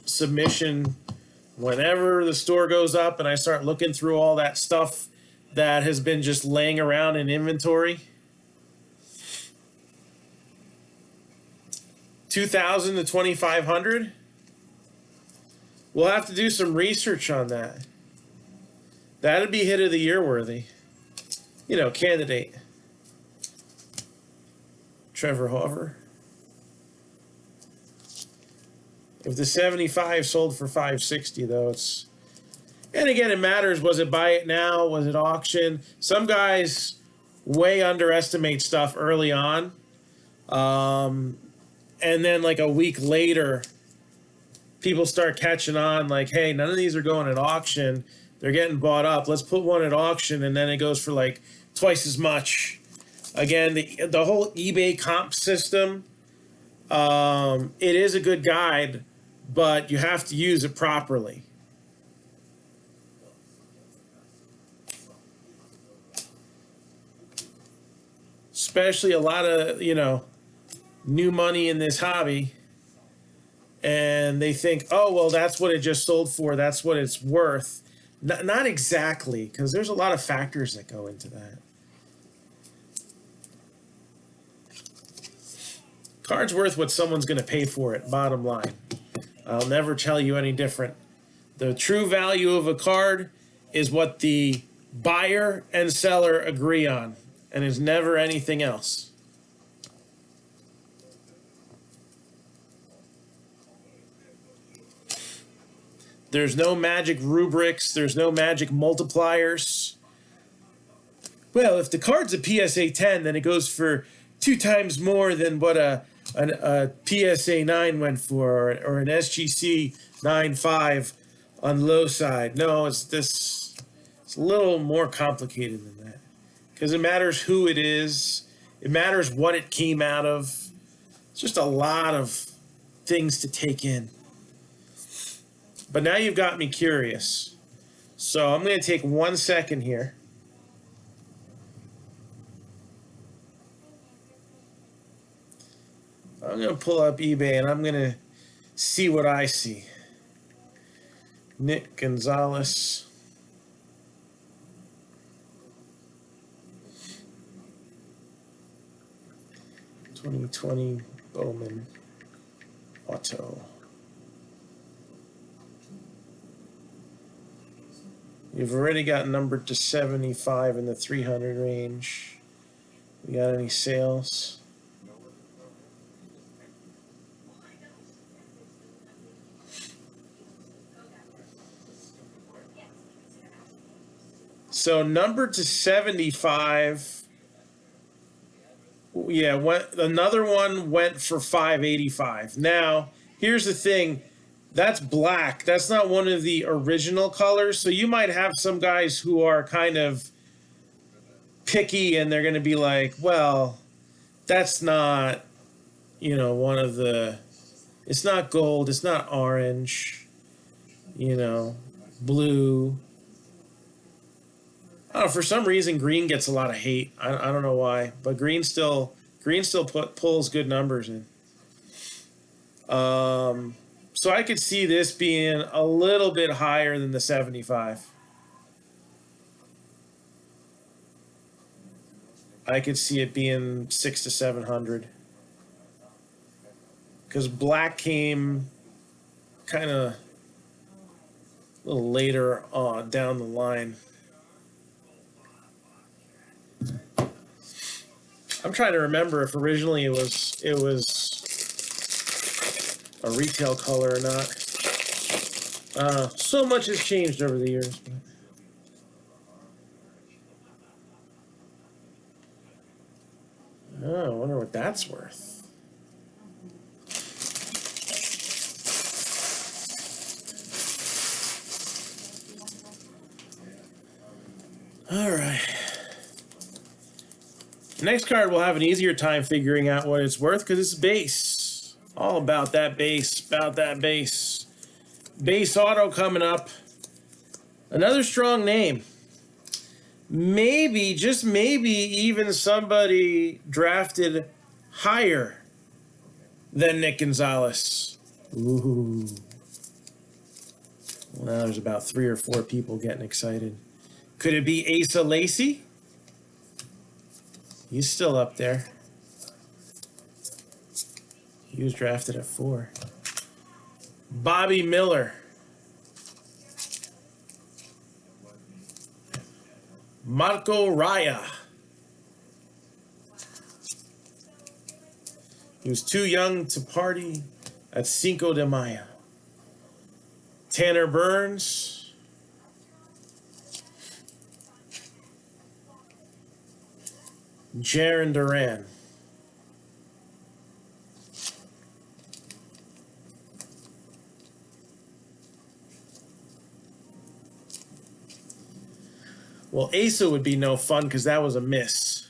submission whenever the store goes up and I start looking through all that stuff that has been just laying around in inventory. 2,000 to 2,500. We'll have to do some research on that. That'd be hit of the year worthy. You know, candidate. Trevor Hoover. If the 75 sold for 560, though, it's... And again, it matters. Was it buy it now? Was it auction? Some guys way underestimate stuff early on. And then like a week later, people start catching on like, hey, none of these are going at auction. They're getting bought up. Let's put one at auction, and then it goes for like twice as much. Again, the whole eBay comp system, it is a good guide, but you have to use it properly. Especially a lot of, you know, new money in this hobby, and they think, oh, well, that's what it just sold for. That's what it's worth. Not exactly, because there's a lot of factors that go into that. Card's worth what someone's going to pay for it, bottom line. I'll never tell you any different. The true value of a card is what the buyer and seller agree on, and is never anything else. There's no magic rubrics. There's no magic multipliers. Well, if the card's a PSA 10, then it goes for 2 times more than what a PSA 9 went for, or an SGC 9.5 on low side. No, it's a little more complicated than that. Because it matters who it is. It matters what it came out of. It's just a lot of things to take in. But now you've got me curious. So I'm going to take 1 second here. I'm going to pull up eBay and I'm going to see what I see. Nick Gonzalez. (2020) Bowman Auto. You've already got numbered to 75 in the 300 range. We got any sales? So numbered to 75. Yeah, another one went for 585. Now, here's the thing. That's black. That's not one of the original colors. So you might have some guys who are kind of picky and they're going to be like, well, that's not, you know, one of the, it's not gold. It's not orange, you know, blue. I don't know, for some reason, green gets a lot of hate. I don't know why, but green still pulls good numbers in. So I could see this being a little bit higher than the 75. I could see it being 600 to 700. Because black came kind of a little later on down the line. I'm trying to remember if originally it was a retail color or not. So much has changed over the years. Oh, I wonder what that's worth. All right. Next card will have an easier time figuring out what it's worth because it's base. All about that base, Base auto coming up. Another strong name. Maybe, just maybe, even somebody drafted higher than Nick Gonzalez. Ooh. Well, now there's about 3 or 4 people getting excited. Could it be Asa Lacy? He's still up there. He was drafted at 4. Bobby Miller. Marco Raya. He was too young to party at Cinco de Mayo. Tanner Burns. Jaron Duran. Well, Asa would be no fun because that was a miss.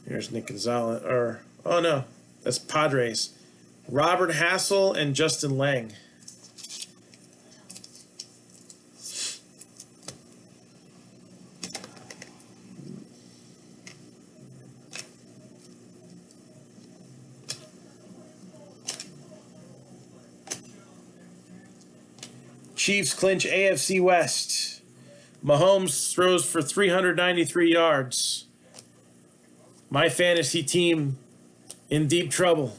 Here's Nick Gonzalez. Oh no, that's Padres. Robert Hassel and Justin Lang. Chiefs clinch AFC West. Mahomes throws for 393 yards. My fantasy team in deep trouble.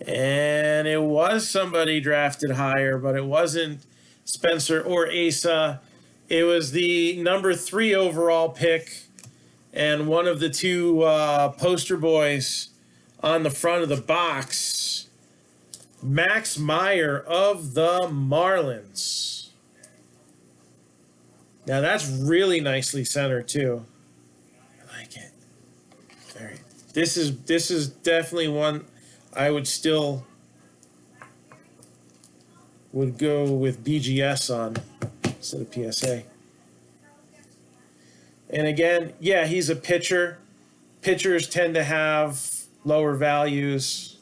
And it was somebody drafted higher, but it wasn't Spencer or Asa. It was the number 3 overall pick and one of the 2 poster boys on the front of the box, Max Meyer of the Marlins. Now that's really nicely centered too. I like it. Very. This is definitely one I would go with BGS on instead of PSA. And again, yeah, he's a pitcher. Pitchers tend to have lower values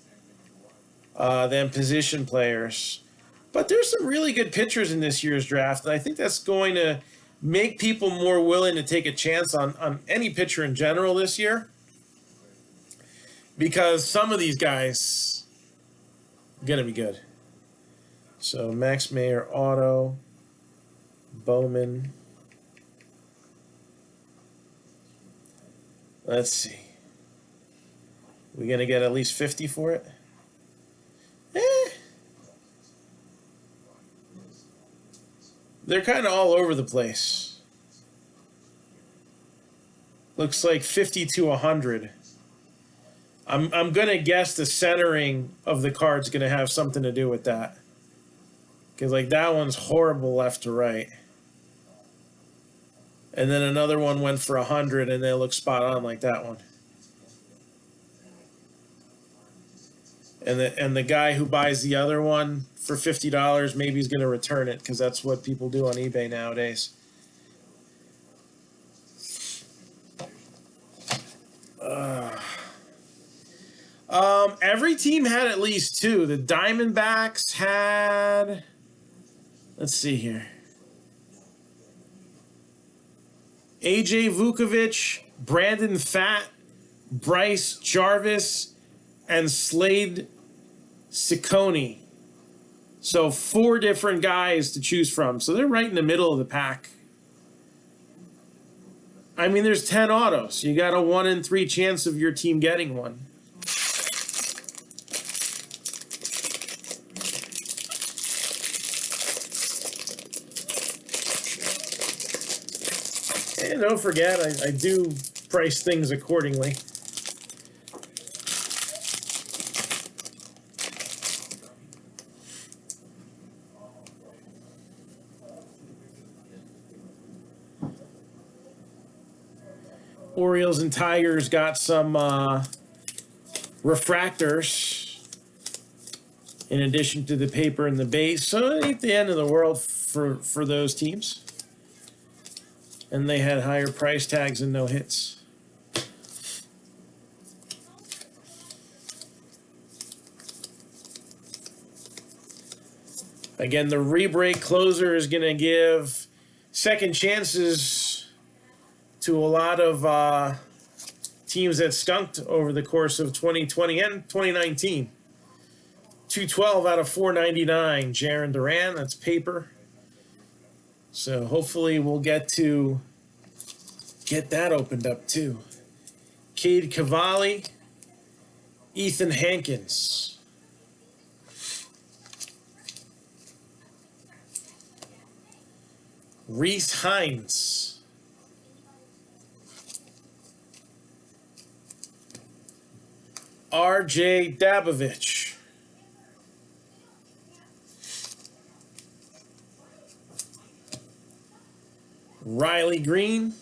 than position players. But there's some really good pitchers in this year's draft, and I think that's going to make people more willing to take a chance on any pitcher in general this year. Because some of these guys are going to be good. So Max Meyer, auto, Bowman. Let's see. We going to get at least 50 for it? They're kind of all over the place. Looks like 50 to 100. I'm going to guess the centering of the card's going to have something to do with that. Because, like, that one's horrible left to right. And then another one went for 100, and they look spot on like that one. And the guy who buys the other one for $50, maybe he's going to return it because that's what people do on eBay nowadays. Every team had at least 2. The Diamondbacks had, let's see here, AJ Vukovich, Brandon Pfaadt, Bryce Jarvis, and Slade Ciccone. So 4 different guys to choose from. So they're right in the middle of the pack. I mean, there's 10 autos. You got a 1 in 3 chance of your team getting one. And don't forget, I do price things accordingly. Orioles and Tigers got some refractors in addition to the paper and the base. So it ain't the end of the world for those teams. And they had higher price tags and no hits. Again, the re-break closer is going to give second chances to a lot of teams that skunked over the course of 2020 and 2019. 212 out of 499, Jaron Duran, that's paper. So hopefully we'll get that opened up too. Cade Cavalli, Ethan Hankins. Reese Hines. RJ Dabovich. Riley Green.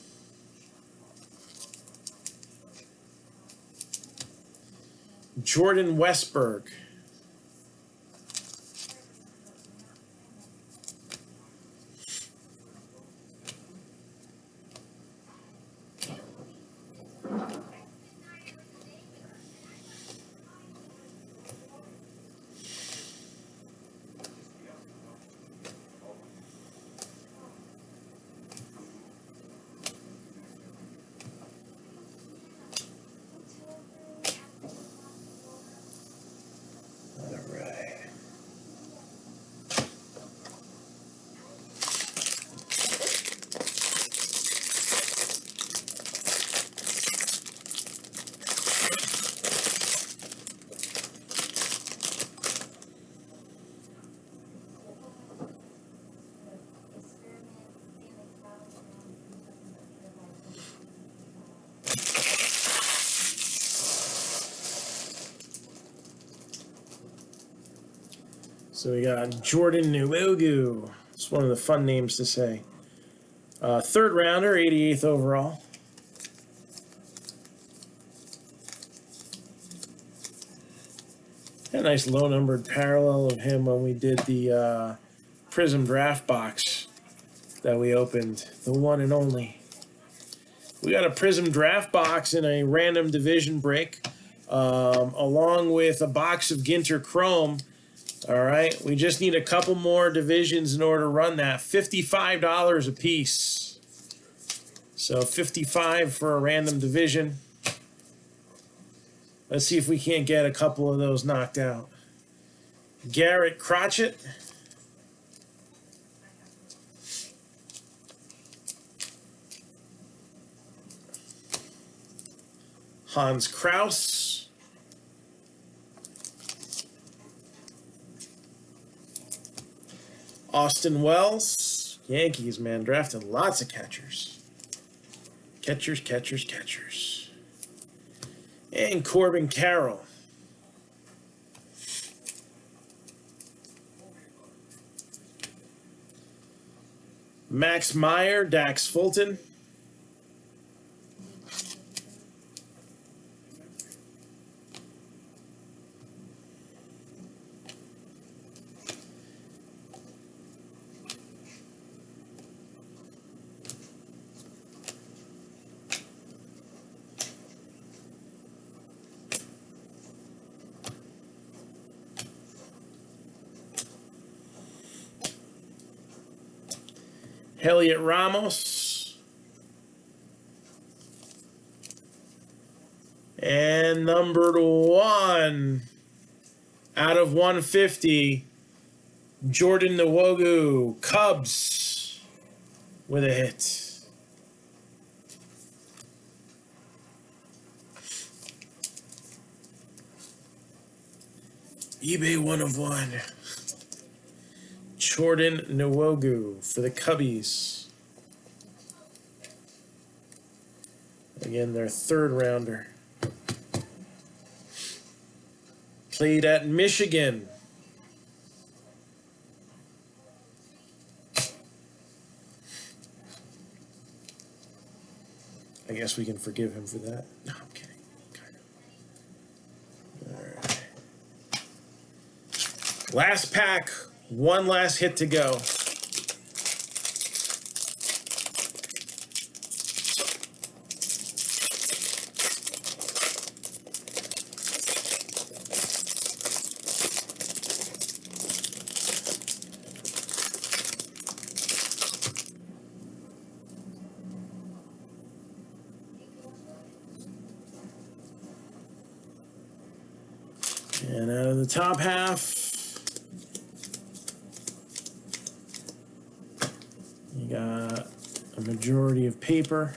Jordan Westberg. So we got Jordan Nwogu. It's one of the fun names to say. Third rounder, 88th overall. A nice low numbered parallel of him when we did the Prism draft box that we opened, the one and only. We got a Prism draft box in a random division break, along with a box of Ginter Chrome. All right, we just need a couple more divisions in order to run that. $55 a piece. So $55 for a random division. Let's see if we can't get a couple of those knocked out. Garrett Crotchet. Hans Kraus. Austin Wells. Yankees, man, drafted lots of catchers. Catchers. And Corbin Carroll. Max Meyer, Dax Fulton. Elliot Ramos. And numbered 1 out of 150, Jordan Nwogu, Cubs, with a hit. eBay 1 of 1. Jordan Nwogu for the Cubbies. Again, their third rounder. Played at Michigan. I guess we can forgive him for that. No, I'm kidding. Kind of. All right. Last pack. One last hit to go. And out of the top half, you got a majority of paper.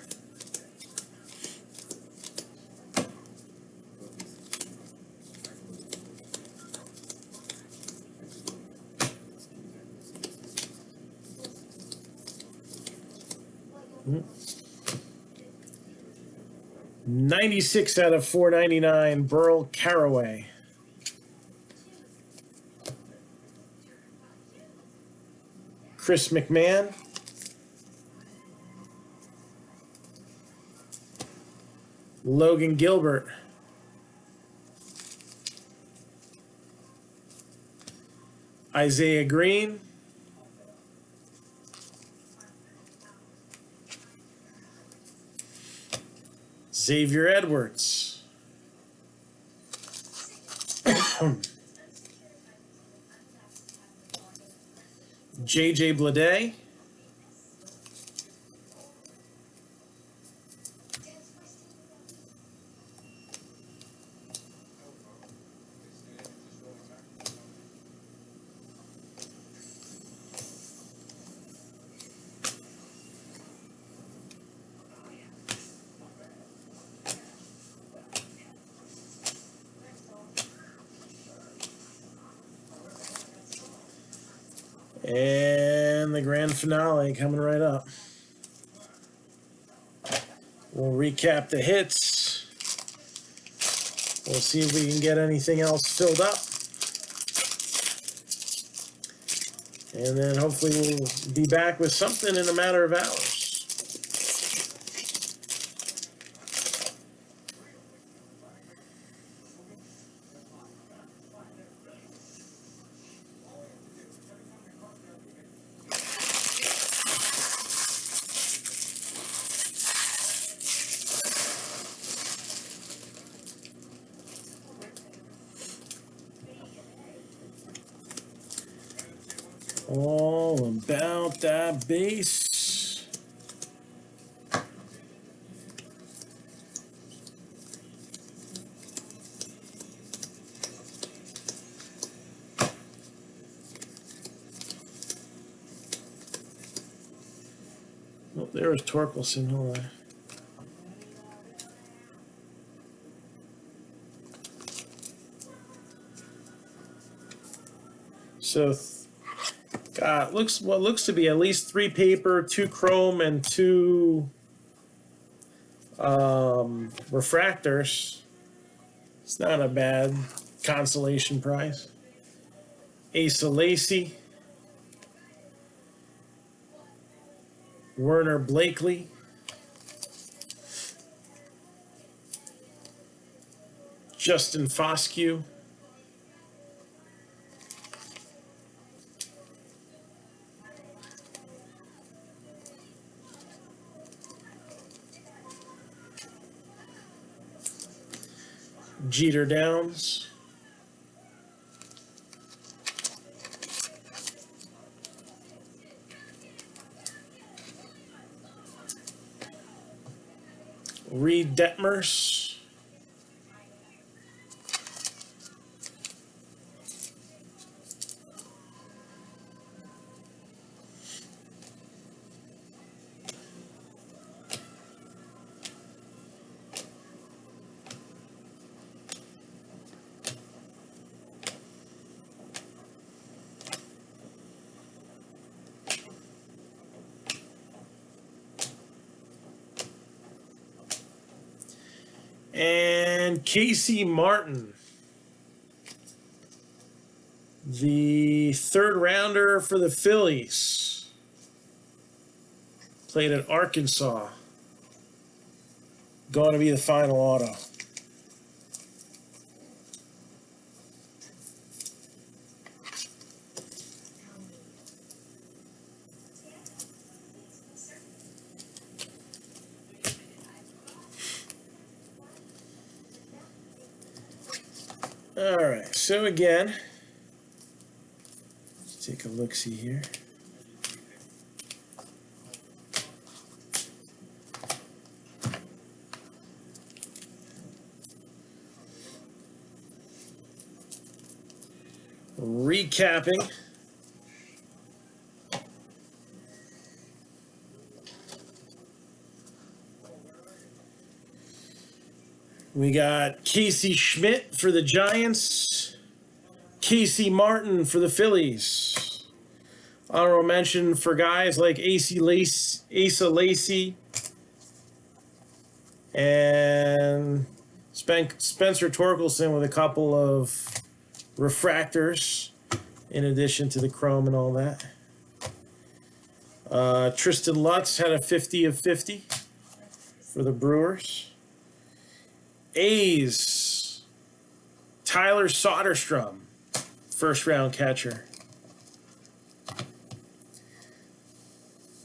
Mm. 96 out of 499, Burl Caraway. Chris McMahon. Logan Gilbert. Isaiah Green. Xavier Edwards. JJ Bleday. And the grand finale coming right up. We'll recap the hits. We'll see if we can get anything else filled up. And then hopefully we'll be back with something in a matter of hours. All about that base. Oh, there was Torkelson. Hold on. So, looks to be at least 3 paper, 2 chrome, and 2 refractors. It's not a bad consolation prize. Asa Lacy, Werner Blakely, Justin Foscue, Jeter Downs, Reed Detmers, and Casey Martin, the 3rd rounder for the Phillies. Played at Arkansas. going to be the final auto. All right, so again, let's take a look-see here. Recapping. We got Casey Schmidt for the Giants, Casey Martin for the Phillies. Honorable mention for guys like Asa Lacy and Spencer Torkelson with a couple of refractors in addition to the chrome and all that. Tristan Lutz had a 50 of 50 for the Brewers. A's, Tyler Soderstrom, first round catcher.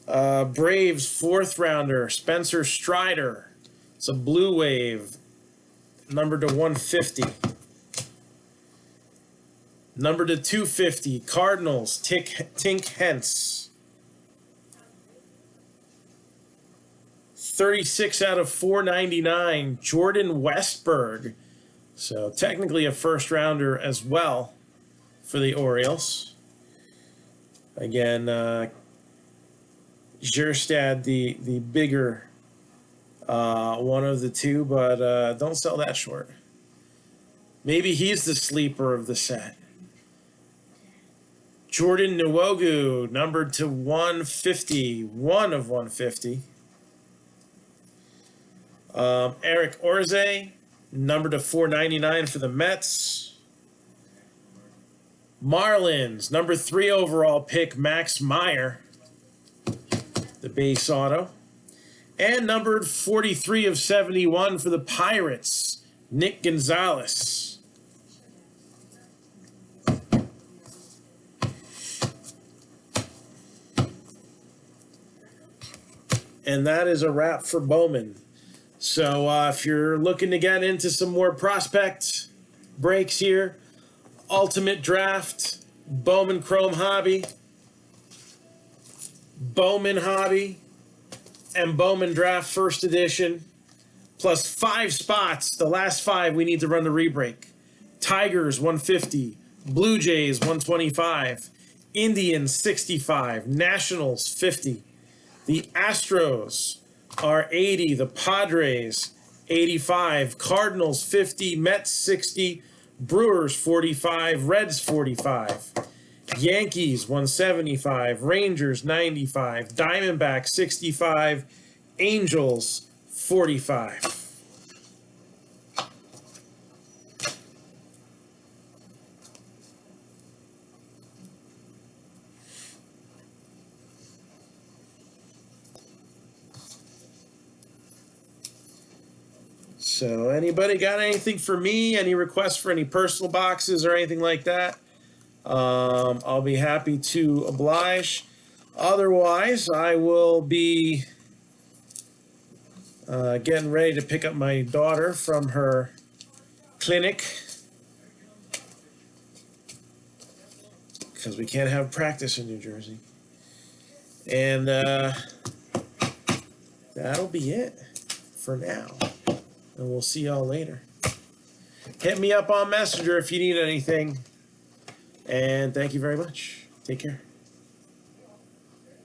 Braves, fourth rounder, Spencer Strider. It's a blue wave, numbered to 150. Numbered to 250, Cardinals, Tink Hence. 36 out of 499, Jordan Westberg. So technically a first rounder as well for the Orioles. Again, Jerstad, the bigger one of the two, but don't sell that short. Maybe he's the sleeper of the set. Jordan Nwogu, numbered to 150, 1 of 150. Eric Orze, numbered to 499 for the Mets. Marlins, number 3 overall pick, Max Meyer, the base auto. And numbered 43 of 71 for the Pirates, Nick Gonzalez. And that is a wrap for Bowman. So if you're looking to get into some more prospect breaks here, Ultimate Draft, Bowman Chrome Hobby, Bowman Hobby, and Bowman Draft First Edition, plus 5 spots. The last 5 we need to run the rebreak. Tigers 150, Blue Jays 125, Indians 65, Nationals 50. The Astros are 80, the Padres 85, Cardinals 50, Mets 60, Brewers 45, Reds 45, Yankees 175, Rangers 95, Diamondbacks 65, Angels 45. So anybody got anything for me? Any requests for any personal boxes or anything like that? I'll be happy to oblige. Otherwise, I will be getting ready to pick up my daughter from her clinic because we can't have practice in New Jersey. And that'll be it for now. And we'll see y'all later. Hit me up on Messenger if you need anything. And thank you very much. Take care.